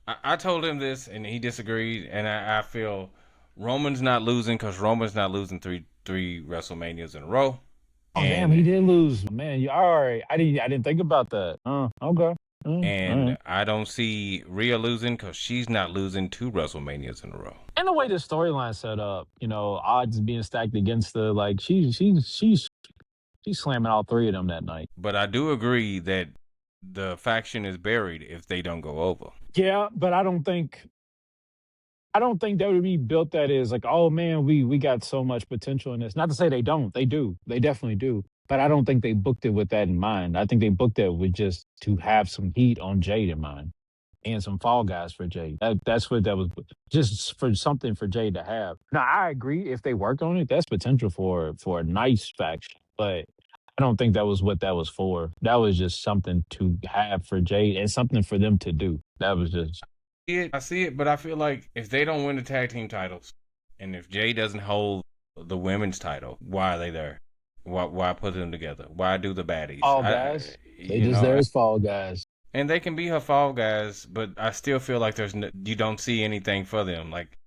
I told him this, and he disagreed, and I feel Roman's not losing because Roman's not losing three WrestleManias in a row. Oh damn, he did lose, man. You all right? I didn't think about that. Okay. And I don't see Rhea losing because she's not losing 2 WrestleManias in a row. And the way the storyline set up, odds being stacked against her, like she's slamming all 3 of them that night. But I do agree that the faction is buried if they don't go over. Yeah, but I don't think I don't think WWE built that as like, oh man, we got so much potential in this. Not to say they don't, they do, they definitely do. But I don't think they booked it with that in mind. I think they booked it with just to have some heat on Jade in mind and some fall guys for Jade. That's what that was, just for something for Jade to have. Now I agree if they worked on it, that's potential for a nice faction. But I don't think that was what that was for. That was just something to have for Jade and something for them to do. That was just I see it, but I feel like if they don't win the tag team titles, and if Jay doesn't hold the women's title, why are they there? Why put them together? Why do the baddies? fall guys. They You just know, there as fall guys. and they can be her fall guys, but I still feel like you don't see anything for them. Like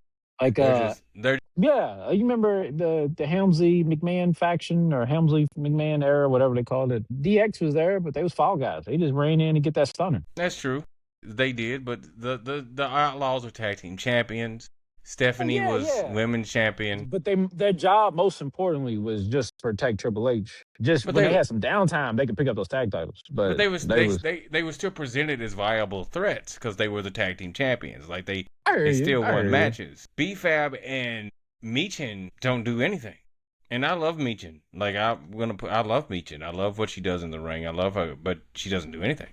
Like they're yeah, you remember the Helmsley McMahon faction or Helmsley McMahon era, whatever they called it. DX was there, but they was fall guys. They just ran in and get that stunner. That's true. They did, but the Outlaws are tag team champions. Stephanie Yeah, was yeah. women's champion. But their job most importantly was just to protect Triple H. Just But when they they had some downtime, they could pick up those tag titles. But But they was they were still presented as viable threats because they were the tag team champions. Like I they hear you. still I hear won you. matches. B-Fab and Meechin don't do anything, and I love Meechin. Like I love Meechin. I love what she does in the ring. I love her, but she doesn't do anything.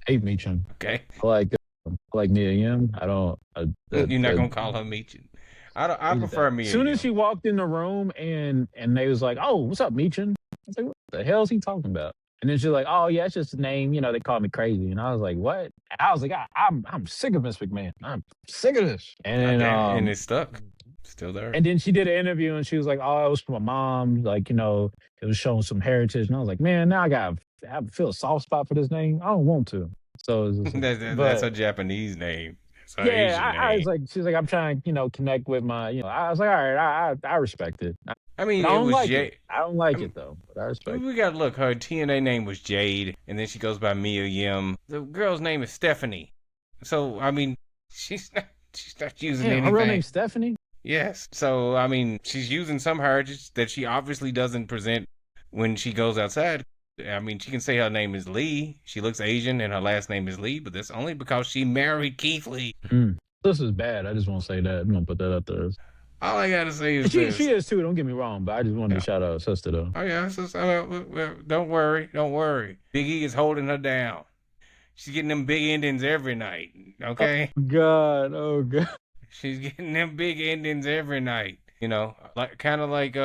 Hate Meechin. Okay, I like Mia Yim. I don't. you're not gonna call her Meechin. I prefer Mia. As soon as Yim. she walked in the room and they was like, "Oh, what's up, Meechin?" I was like, "What the hell is he talking about?" And then she's like, "Oh yeah, it's just a name. You know, they call me crazy." And I was like, "What?" And I was like, "I'm sick of Miss McMahon. I'm sick of this." And God then damn it, and it's stuck. Still there. and then she did an interview and she was like, "Oh, it was from my mom. Like, you know, it was showing some heritage." And I was like, "Man, now I feel a soft spot for this name. I don't want to." So, it's just, That's a Japanese name. It's an yeah, Asian I was name. like, she's like, "I'm trying, you know, connect with my, you know." I was like, "All right, I respect it. I mean, I it don't was like Jade. it. I don't like it though, but I respect it." We gotta look. Her TNA name was Jade, and then she goes by Mia Yim. The girl's name is Stephanie. So I mean, she's not using Damn, her anything. real name's Stephanie? Yes. So I mean, she's using some heritage that she obviously doesn't present when she goes outside. I mean, she can say her name is Lee. She looks Asian, and her last name is Lee, but that's only because she married Keith Lee. This is bad. I just want to say that. I'm gonna put that up there. All I gotta say is She this. is too. Don't get me wrong, but I just wanted Yeah. to shout out her sister though. Oh yeah, well, don't worry. Big E is holding her down. She's getting them big endings every night. Okay, Oh God. she's getting them big endings every night. You know, like kind of like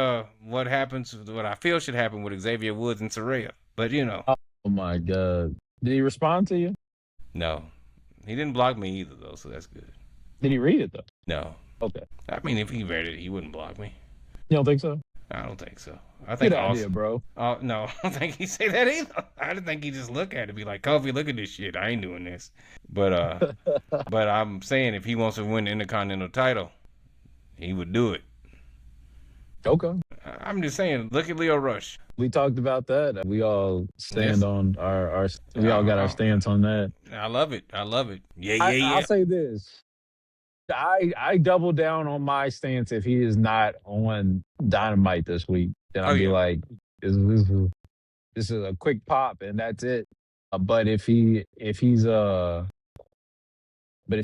what I feel should happen with Xavier Woods and Saraya. But you know, Oh my God. Did he respond to you? no, he didn't block me either though, so that's good. Did he read it though? No, Okay. I mean if he read it, he wouldn't block me. You don't think so? I don't think so. I think Good idea, bro. No, I don't think he say that either. I don't think he just look at it and be like, Kofi, look at this shit. I ain't doing this. But but I'm saying if he wants to win the Intercontinental title, he would do it. Okay. I'm just saying, look at Leo Rush. We talked about that. We all stand Yes. on our we all got our stance on that. I love it. Yeah. I'll say this. I double down on my stance if he is not on Dynamite this week. Then I'll be like, this is a quick pop and that's it. But if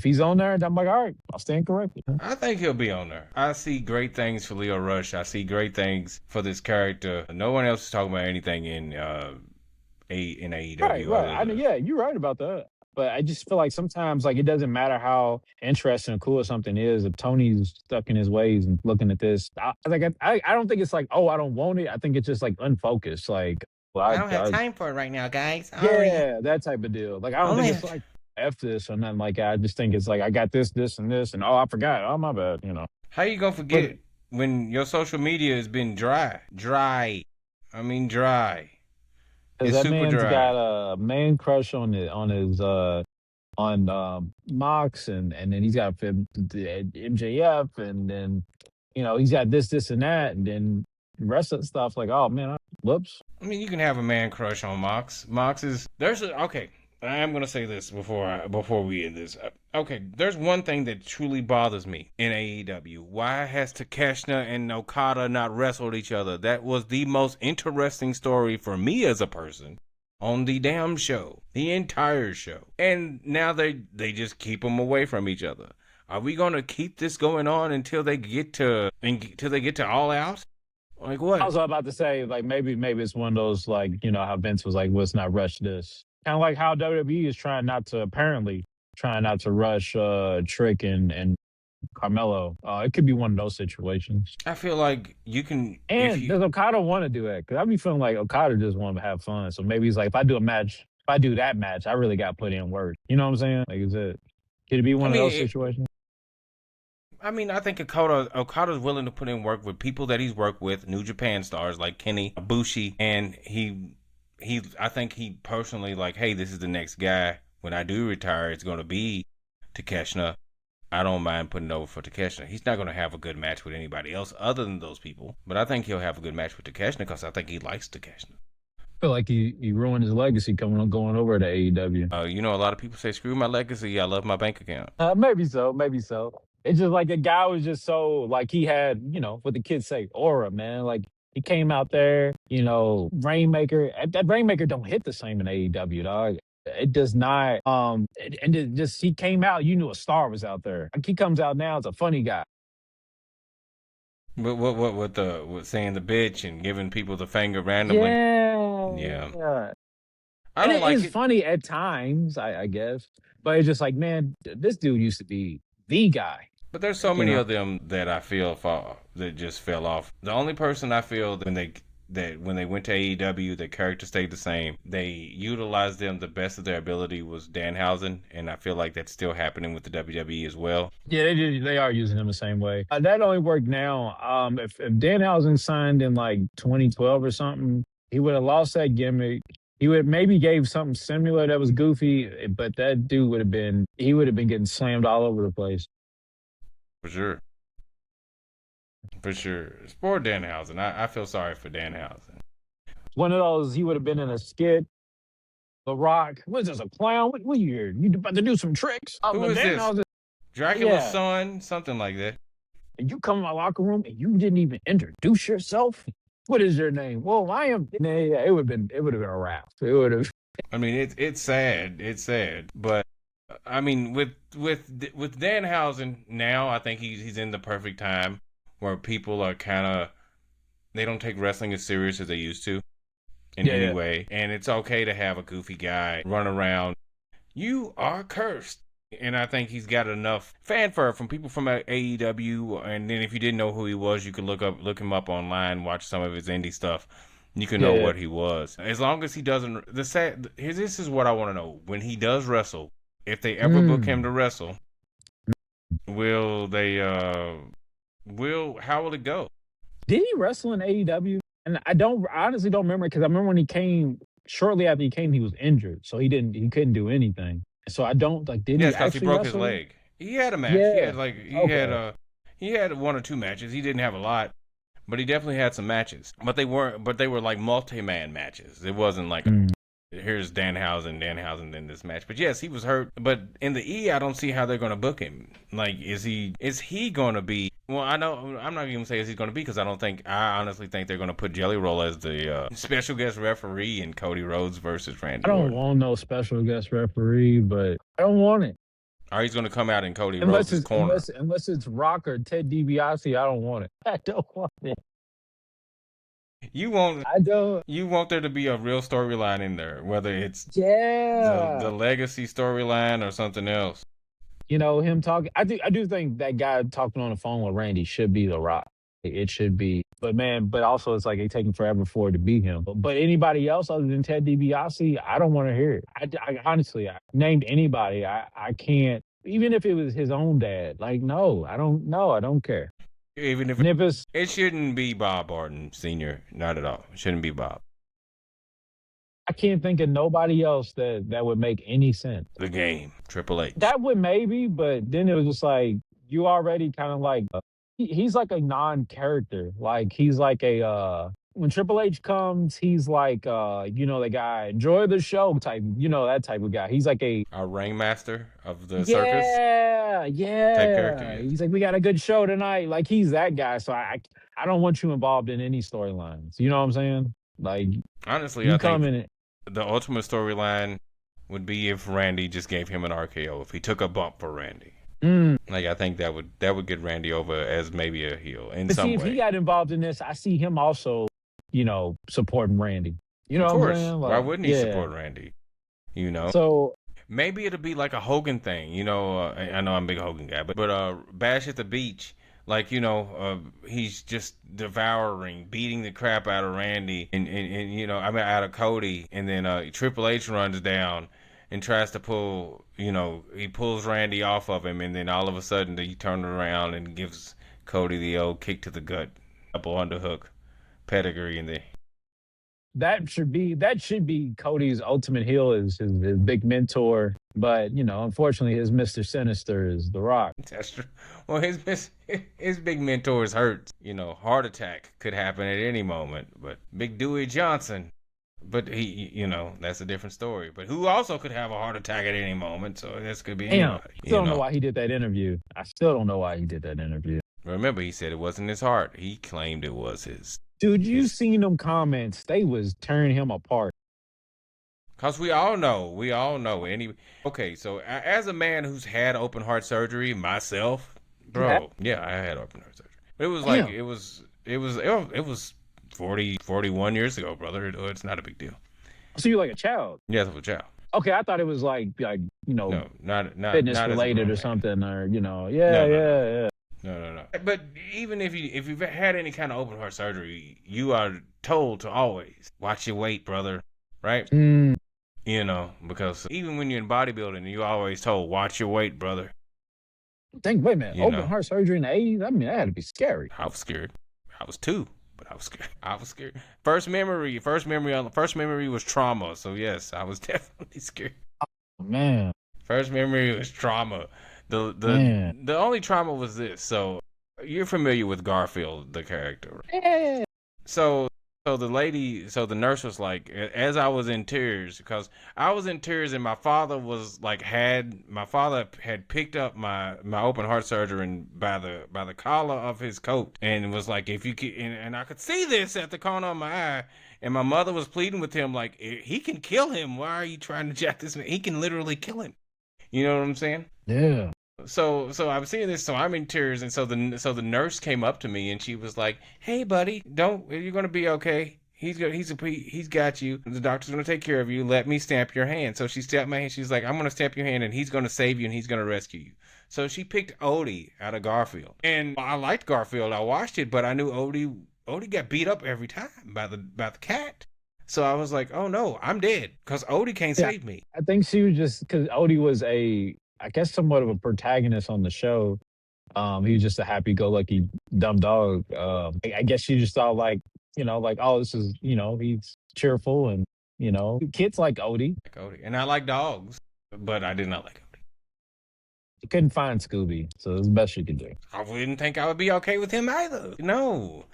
he's on there, I'm like, all right, I'll stand corrected. I think he'll be on there. I see great things for Leo Rush. I see great things for this character. No one else is talking about anything in AEW. Right. I mean, yeah, you're right about that. But I just feel like sometimes, like, it doesn't matter how interesting or cool something is. If Tony's stuck in his ways and looking at this, I don't think it's like, oh, I don't want it. I think it's just like unfocused. Like, well, I don't have time for it right now, guys. Yeah, that type of deal. Like, I don't think it's like F this or nothing like that. I just think it's like, I got this, and this, and oh, I forgot. Oh, my bad, you know. How you gonna forget when your social media has been dry? Dry. Because It's that super man's dry. got a man crush on Mox, and then he's got MJF, and then you know he's got this, and that, and then the rest of the stuff. Like, oh man, whoops. I mean, you can have a man crush on Mox. Okay. I am gonna say this before we end this. Okay, there's one thing that truly bothers me in AEW. Why has Takeshita and Okada not wrestled each other? That was the most interesting story for me as a person on the damn show, the entire show. And now they just keep them away from each other. Are we gonna keep this going on until they get to All Out? Like I what? was about to say, like maybe it's one of those like how Vince was like, let's not rush this. Kind of like how WWE is trying not to rush Trick and Carmelo. It could be one of those situations. I feel like you can if And you. does Okada want to do that? Because I be feeling like Okada just want to have fun. So maybe he's like, if I do that match, I really got to put in work. You know what I'm saying? Like, could it be I one of mean, those situations? I think Okada's willing to put in work with people that he's worked with, New Japan stars like Kenny Ibushi, and I think he personally like, hey, this is the next guy. When I do retire, it's going to be Takeshita. I don't mind putting it over for Takeshita. He's not going to have a good match with anybody else other than those people, but I think he'll have a good match with Takeshita because I think he likes Takeshita. I feel like he ruined his legacy going over to AEW. A lot of people say, screw my legacy. I love my bank account. Maybe so, maybe so. It's just like the guy was just so like he had, what the kids say, aura, man. Like he came out there, Rainmaker. That Rainmaker don't hit the same in AEW, dog. It does not. And it just he came out, you knew a star was out there. Like he comes out now as a funny guy. But what with saying the bitch and giving people the finger randomly? Yeah, Yeah. I And don't it like is it. funny at times, I guess. But it's just like, man, this dude used to be the guy. But there's so You many know. of them that I feel that just fell off. The only person I feel that when they went to AEW, their character stayed the same. They utilized them the best of their ability was Danhausen, and I feel like that's still happening with the WWE as well. Yeah, they are using him the same way. That only worked now. If Danhausen signed in like 2012 or something, he would have lost that gimmick. He would maybe gave something similar that was goofy, but that dude he would have been getting slammed all over the place. For sure. For sure. It's poor Danhausen. I feel sorry for Danhausen. One of those, he would have been in a skit. The Rock, what is this, a clown? What you here? You about to do some tricks? Oh, Who but is this? Danhausen, Dracula's yeah. son? Something like that. And you come in my locker room and you didn't even introduce yourself. What is your name? Well, I am. Yeah, it would have been a wrap. It would have. I mean, it's sad. It's sad. But I mean, with Danhausen now, I think he's in the perfect time where people are kind of they don't take wrestling as serious as they used to in any Yeah, way, and it's okay to have a goofy guy run around. You are cursed. And I think he's got enough fanfare from people from AEW. And then if you didn't know who he was, you could look him up online, watch some of his indie stuff. You can know yeah. what he was. As long as he doesn't. This is what I want to know. When he does wrestle, if they ever book him to Mm. wrestle, will they? How will it go? Did he wrestle in AEW? And I honestly don't remember because I remember when he came shortly after he came, he was injured, so he couldn't do anything. So I don't like. Did Yes, he because he actually broke his wrestle? leg. He had a match. Yeah. Okay. He had one or two matches. He didn't have a lot, but he definitely had some matches. But they were like multi-man matches. It wasn't like Mm. here's Danhausen in this match. But yes, he was hurt. But in the I don't see how they're going to book him. Like, is he going to be? Well, I know I'm not even going to say is he going to be because I honestly think they're going to put Jelly Roll as the special guest referee in Cody Rhodes versus I Randy don't Orton. want no special guest referee, but I don't want it Or he's going to come out in Cody Rhodes' corner. unless it's Rock or Ted DiBiase. I don't want it. I don't want it. You want I don't. you want there to be a real storyline in there, whether it's the Yeah. legacy storyline or something else. Him talking. I do think that guy talking on the phone with Randy should be The Rock. It should be. But man, but also it's like it taking forever for it to be him. But anybody else other than Ted DiBiase, I don't want to hear it. I honestly, I named anybody. I can't. Even if it was his own dad, like no, I don't. No, I don't care. Even if And if it's, it shouldn't be Bob Orton Sr., not at all. It shouldn't be Bob. I can't think of nobody else that would make any sense. The Game, Triple H. That would maybe, but then it was just like you already kind of like he's like a non-character. Like he's like a when Triple H comes, he's like the guy enjoy the show type, that type of guy. He's like a Our ringmaster of the circus yeah, type character. yeah. Yes. He's like we got a good show tonight. Like he's that guy. So I don't want you involved in any storylines. You know what I'm saying? Like Honestly, you I come think in. the ultimate storyline would be if Randy just gave him an RKO, if he took a bump for Randy. Mm. Like I think that would get Randy over as maybe a heel in But see, some if he way. got involved in this, I see him also, supporting Randy. You Of know what I'm course, saying? why Like, wouldn't he yeah. support Randy? You know, So maybe it'll be like a Hogan thing. I know I'm a big Hogan guy, but Bash at the Beach, like he's just devouring, beating the crap out of Randy, and I mean out of Cody, and then Triple H runs down and tries to he pulls Randy off of him, and then all of a sudden he turns around and gives Cody the old kick to the gut, double underhook pedigree in there. that should be Cody's ultimate heel is his big mentor. But unfortunately, his Mister Sinister is The Rock. That's true. Well, his big mentor is hurt. Heart attack could happen at any moment. But Big Dewey Johnson, but that's a different story. But who also could have a heart attack at any moment? So this could be Damn, anybody. still don't know why he did that interview. I still don't know why he did that interview. Remember, he said it wasn't his heart. He claimed it was his. Dude, you His. seen them comments? They was tearing him apart. Cause we all know. Okay, so as a man who's had open heart surgery myself, Yeah. bro, yeah, I had open heart surgery. But it was like Damn. it was 41 years ago, brother. It's not a big deal. So you like a child? Yeah, as a child. Okay, I thought it was like No, not fitness as a related grown or man. something, or No, yeah, no, no, yeah, yeah. no. But even if you've had any kind of open heart surgery, you are told to always watch your weight, brother. Right? Mm, Because even when you're in bodybuilding, you always told, watch your weight, brother. wait a minute, You open know, heart surgery in the 80s? I mean, that had to be scary. I was scared. I was 2, but I was scared. I was scared. First memory was trauma. So yes, I was definitely scared. Man, First memory was trauma. The man. the the only trauma was this. So you're familiar with Garfield, the character. Yeah. So the nurse was like, as I was in tears, because I was in tears, and my father had picked up my open heart surgery and by the collar of his coat, and was like, if you could, and I could see this at the corner of my eye, and my mother was pleading with him like, he can kill him. Why are you trying to jack this man? He can literally kill him. You know what I'm saying? Yeah. So I'm seeing this, so I'm in tears, and so the nurse came up to me and she was like, "Hey, buddy, you're gonna be okay. He's got you. The doctor's gonna take care of you. Let me stamp your hand." So she stamped my hand. She's like, "I'm gonna stamp your hand, and he's gonna save you, and he's gonna rescue you." So she picked Odie out of Garfield, and I liked Garfield. I watched it, but I knew Odie got beat up every time by the cat. So I was like, "Oh no, I'm dead, cause Odie can't Yeah. save me." I think she was just because Odie was I guess, somewhat of a protagonist on the show. He was just a happy-go-lucky dumb dog. I guess she just thought like, like, oh, this is, he's cheerful and kids like Odie. Like Odie, and I like dogs, but I did not like Odie. You couldn't find Scooby, so it was the best she could do. I wouldn't think I would be okay with him either. No.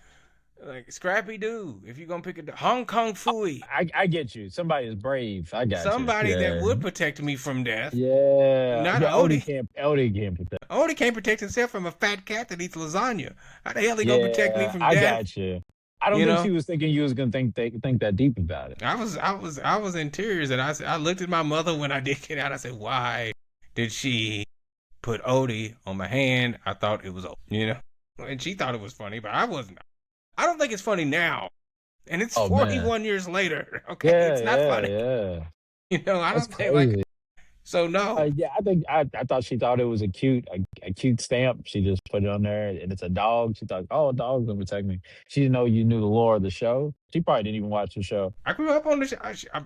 Like Scrappy Doo, if you're gonna pick a Hong Kong Fooey. I get you. Somebody is brave. I got Somebody you. that Yeah. would protect me from death. Yeah. Not Yeah, Odie. Odie can't protect. Odie can't protect himself from a fat cat that eats lasagna. How the hell he gonna protect me Yeah, from I death? got you. I don't You think know? she was thinking you was gonna think that deep about it. I was in tears, and I looked at my mother when I did get out. I said, "Why did she put Odie on my hand?" I thought it was Odie, and she thought it was funny, but I wasn't. I don't think it's funny now, and it's Oh man. 41 years later. Okay, Yeah, it's not funny. yeah. I That's don't think like crazy. so. No, Yeah, I think I thought she thought it was a cute stamp. She just put it on there, and it's a dog. She thought, oh, a dog's gonna protect me. She didn't know you knew the lore of the show. She probably didn't even watch the show. I grew up on the show.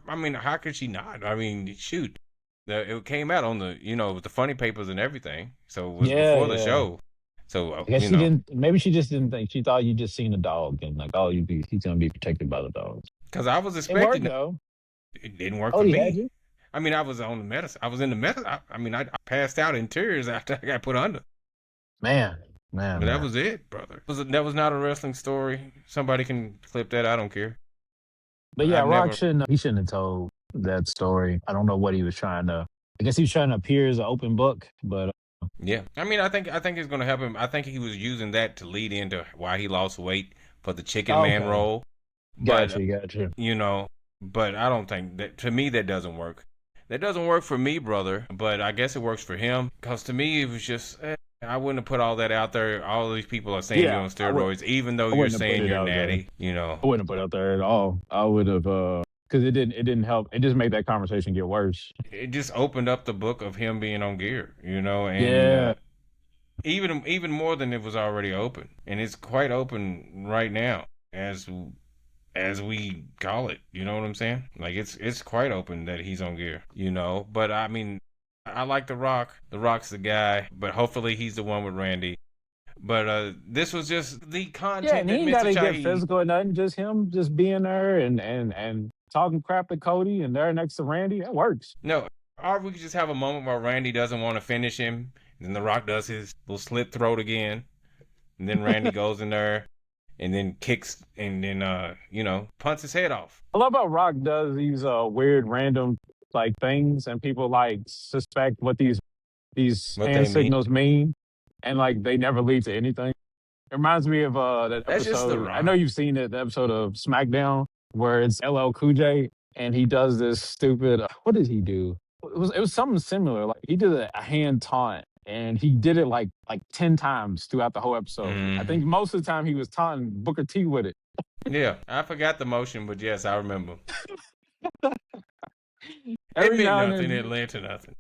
I mean, how could she not? I mean, shoot, it came out on with the funny papers and everything. So it was Yeah, before the yeah. show. So I guess she didn't. Maybe she just didn't think. She thought you just seen a dog and like, oh, he's gonna be protected by the dogs. because I was It worked expecting though. it didn't work Oh, for he had me. you. I mean, I was on the medicine. I was in the medicine. I mean, I passed out in tears after I got put under. Man, But that was it, brother. That was not a wrestling story. Somebody can clip that. I don't care. But yeah, I've Rock never. shouldn't have told that story. I don't know what he was trying to. I guess he was trying to appear as an open book, but Yeah, I mean, I think it's going to help him. I think he was using that to lead into why he lost weight for the Chicken Man okay. role. But Gotcha. but I don't think that, to me, that doesn't work. That doesn't work for me, brother, but I guess it works for him. Because to me, it was just, I wouldn't have put all that out there. All these people are saying you're Yeah, on steroids, even though I you're wouldn't have put saying it you're out there. natty, you know. I wouldn't have put it out there at all. I would have, because it didn't help. It just made that conversation get worse. It just opened up the book of him being on gear, you know, and Yeah, even more than it was already open. And it's quite open right now as we call it. You know what I'm saying? Like it's quite open that he's on gear, you know. But I mean, I like The Rock. The Rock's the guy, but hopefully he's the one with Randy. But this was just the yeah, content and he that ain't got Mr. to get Chai. physical or nothing. Just him, just being there and talking crap to Cody and there next to Randy. That works. No, or we could just have a moment where Randy doesn't want to finish him, and then The Rock does his little slit throat again, and then Randy goes in there and then kicks and then punts his head off. I love how Rock does these weird, random like things, and people like suspect what these What hand they mean? signals mean, and like they never lead to anything. It reminds me of that That's just The episode. I know Rock. you've seen it, the episode of SmackDown where it's LL Cool J and he does this stupid. What did he do? It was something similar. Like he did a hand taunt and he did it like 10 times throughout the whole episode. I Mm, think most of the time he was taunting Booker T with it. yeah, I forgot the motion, but yes, I remember. It Every meant now and nothing. then It led to nothing.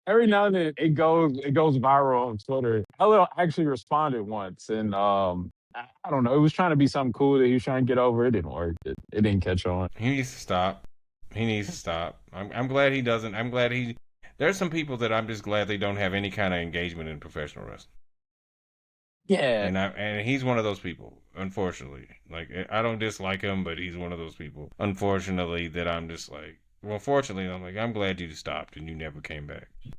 every now and then it goes viral on Twitter. LL actually responded once, and I don't know. It was trying to be something cool that he was trying to get over. It didn't work. It didn't catch on. He needs to stop. He needs to stop. I'm glad he doesn't. I'm glad he. There's some people that I'm just glad they don't have any kind of engagement in professional wrestling. Yeah, And he's one of those people, unfortunately. Like I don't dislike him, but he's one of those people, unfortunately, that I'm just like. Well, fortunately, I'm like I'm glad you stopped and you never came back. I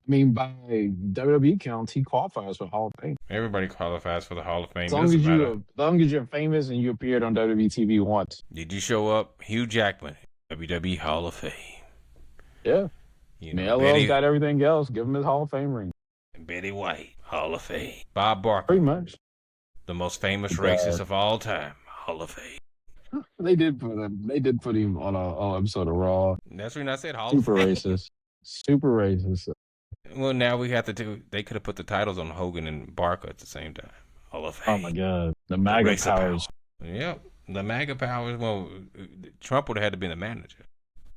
mean by WWE counts, he qualifies for Hall of Fame. Everybody qualifies for the Hall of As Fame. It long doesn't as matter. you're famous and you appeared on WWE TV once. Did you show up? Hugh Jackman, WWE Hall of Fame. Yeah, You I mean know LL's got everything else. Give him his Hall of Fame ring. Betty White, Hall of Fame. Bob Barker, Pretty much. the most famous racist God. of all time, Hall of Fame. They did put him. They did put him on an episode of Raw. That's when I said Hall Super of Fame. racist. Super racist. Well, now we have to do. They could have put the titles on Hogan and Barker at the same time. Hall of Oh Fame. my God. The The MAGA race of power. powers. Yep. The MAGA powers. Well, Trump would have had to be the manager.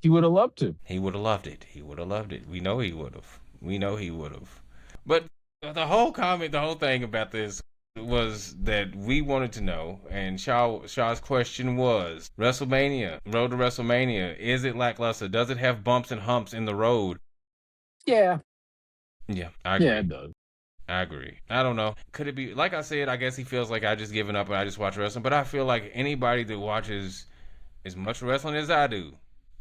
He would have loved to. He would have loved it. He would have loved it. We know he would have. We know he would have. But the whole comment, the whole thing about this was that we wanted to know, and Shaw's question was, WrestleMania, road to WrestleMania, is it lackluster? Does it have bumps and humps in the road? Yeah. Yeah, I agree. Yeah, it does. I agree. I don't know. Could it be, like I said, I guess he feels like I just given up and I just watch wrestling, but I feel like anybody that watches as much wrestling as I do,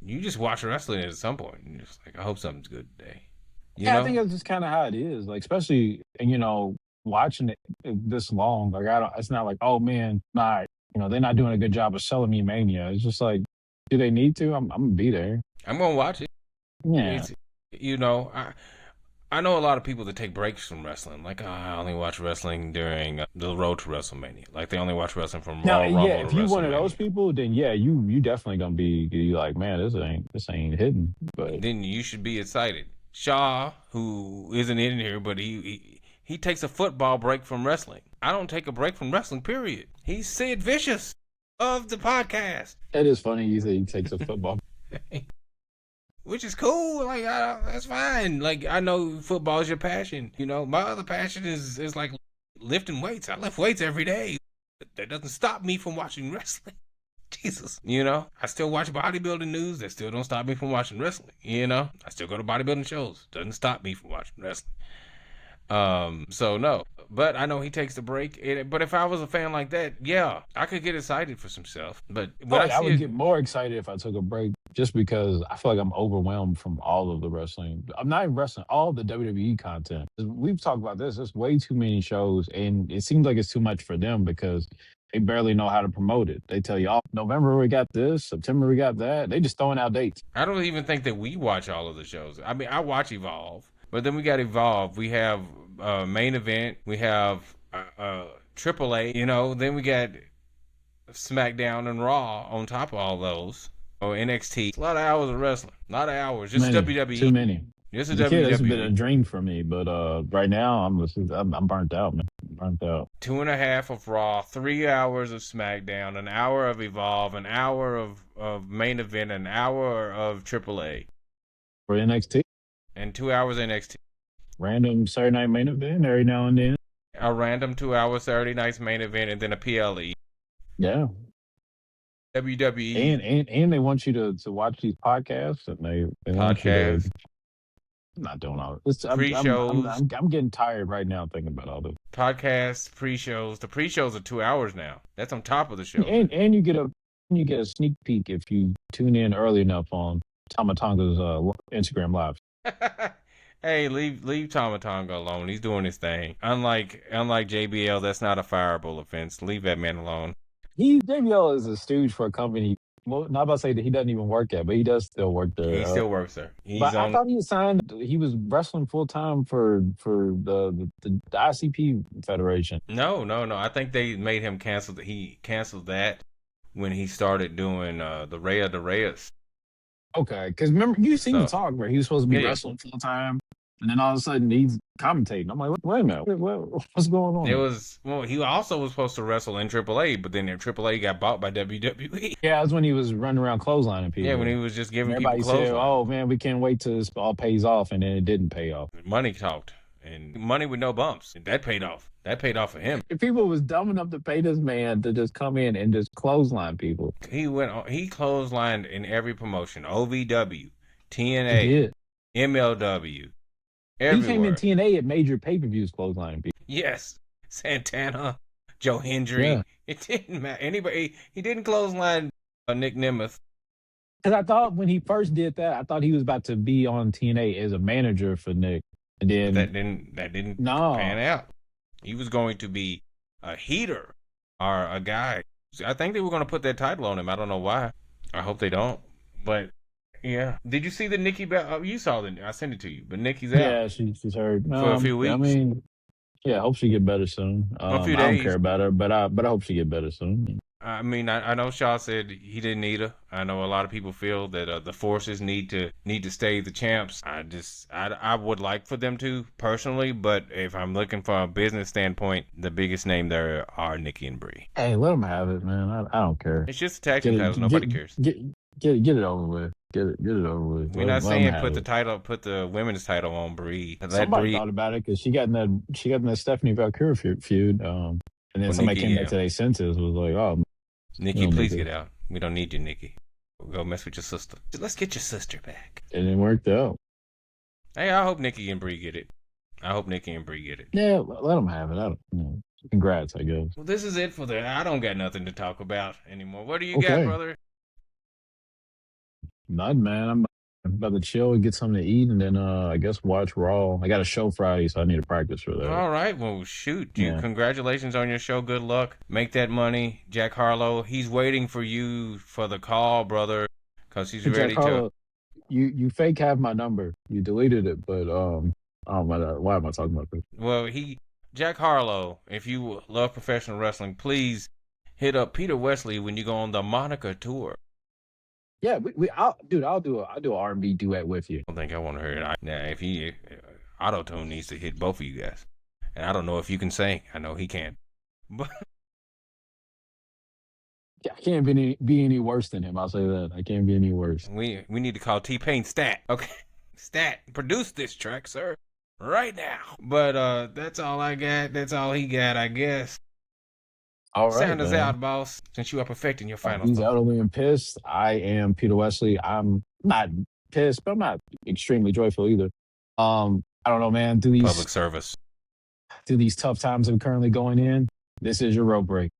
you just watch wrestling at some point. And you're just like, I hope something's good today. You Yeah, I know? think that's just kind of how it is. Like, especially, watching it this long. Like, I don't, it's not like, oh man, they're not doing a good job of selling me Mania. It's just like, do they need to? I'm gonna be there. I'm going to watch it. Yeah. It's, I know a lot of people that take breaks from wrestling. Like, I only watch wrestling during the road to WrestleMania. Like, they only watch wrestling from Now, Royal Rumble yeah, to if you one of those WrestleMania. people, then yeah, you definitely gonna be like, man, this ain't hidden. But Then you should be excited. Shaw, who isn't in here, but he takes a football break from wrestling. I don't take a break from wrestling, period. He's Sid Vicious of the podcast. it is funny you say he takes a football. Which is cool. Like, that's fine. Like, I know football is your passion. My other passion is like lifting weights. I lift weights every day. That doesn't stop me from watching wrestling. Jesus. I still watch bodybuilding news. That still don't stop me from watching wrestling. I still go to bodybuilding shows. Doesn't stop me from watching wrestling. So no, but I know he takes the break. But if I was a fan like that, yeah, I could get excited for some stuff. But when Like, I I see would it, get more excited if I took a break just because I feel like I'm overwhelmed from all of the wrestling. I'm not even wrestling, all the WWE content. We've talked about this. There's way too many shows, and it seems like it's too much for them because they barely know how to promote it. They tell you, oh, November we got this, September we got that. They just throwing out dates. I don't even think that we watch all of the shows. I mean, I watch Evolve, but then we got Evolve. We have Main Event. We have AAA. Then we got SmackDown and Raw on top of all those. Oh, NXT. It's a lot of hours of wrestling. A lot of hours. Just Many, WWE. too many. Just a As a kid, it's been a WWE. dream for me, but right now I'm burnt out, man. Burnt out. 2.5 of Raw, 3 hours of SmackDown, an hour of Evolve, an hour of main event, an hour of AAA, For NXT, and 2 hours NXT. random Saturday night main event every now and then. A random 2 hours Saturday night's main event, and then a PLE. Yeah, WWE and they want you to watch these podcasts, and they want you to. podcast, I'm not doing all this. pre-shows, I'm getting tired right now thinking about all this. podcasts, pre-shows. The pre-shows are 2 hours now. That's on top of the show. And you get a sneak peek if you tune in early enough on Tamatonga's Instagram live. Hey, leave Tomatonga alone. He's doing his thing. Unlike JBL, that's not a fireable offense. Leave that man alone. JBL is a stooge for a company. Well, not about to say that he doesn't even work at, but he does still work there. He still works there. But I thought he signed. He was wrestling full time for the ICP Federation. No. I think they made him cancel. He canceled that when he started doing the Rhea de Reyes. Okay, because remember you seen the talk where he was supposed to be wrestling full time, and then all of a sudden he's commentating. I'm like, wait a minute, what's going on? He also was supposed to wrestle in AAA, but then AAA got bought by WWE. Yeah, that's when he was running around clotheslining people. Yeah, when he was just giving everybody people clothesline. said, "Oh man, we can't wait till this all pays off," and then it didn't pay off. Money talked, and money with no bumps. That paid off. That paid off for him. If people was dumb enough to pay this man to just come in and just clothesline people, he clotheslined in every promotion. OVW, TNA, MLW. Everywhere. He came in TNA at major pay-per-views clotheslining people. Yes. Santana, Joe Hendry. Yeah. It didn't matter. Anybody. He didn't clothesline Nick Nemeth. Because I thought when he first did that, I thought he was about to be on TNA as a manager for Nick. And then that didn't pan out. He was going to be a heater or a guy. I think they were going to put that title on him. I don't know why. I hope they don't. But yeah. Did you see the Nikki? You saw I sent it to you. But Nikki's out. Yeah, she's hurt for a few weeks. I mean, yeah, I hope she get better soon. A few days. I don't care about her, but I hope she get better soon. I mean, I know Shaw said he didn't need her. I know a lot of people feel that the forces need to stay the champs. I would like for them to personally, but if I'm looking from a business standpoint, the biggest name there are Nikki and Brie. Hey, let them have it, man. I don't care. It's just a tag team titles. Nobody cares. Get it over with. Get it over with. We're not saying put the women's title on Brie. Somebody thought about it because she got in that Stephanie Valkyrie feud. And then somebody came back to their senses, was like, "Oh, Nikki, please get out. We don't need you, Nikki. Go mess with your sister. Let's get your sister back." And it worked out. Hey, I hope Nikki and Brie get it. Yeah, let them have it. Congrats, I guess. Well, this is it for I don't got nothing to talk about anymore. What do you got, brother? Nothing, man. I'm about to chill and get something to eat, and then I guess watch Raw. I got a show Friday, so I need to practice for that. All right. Well, shoot. Congratulations on your show. Good luck. Make that money. Jack Harlow, he's waiting for you for the call, brother, because he's ready to. You fake have my number. You deleted it, but why am I talking about this? Well, Jack Harlow, if you love professional wrestling, please hit up Peter Wesley when you go on the Monica tour. Yeah, I'll do an R&B duet with you. I don't think I want to hear it. Now, if he Auto-Tune needs to hit both of you guys, and I don't know if you can sing. I know he can, but I can't be any worse than him. I'll say that. I can't be any worse. We need to call T-Pain Stat. Okay, Stat, produce this track, sir, right now. But that's all I got. That's all he got, I guess. All right, sound us out, boss, since you are perfecting your final He's utterly and pissed. I am Peter Wesley. I'm not pissed, but I'm not extremely joyful either. I don't know, man. Public service. Through these tough times I'm currently going in, this is your road break.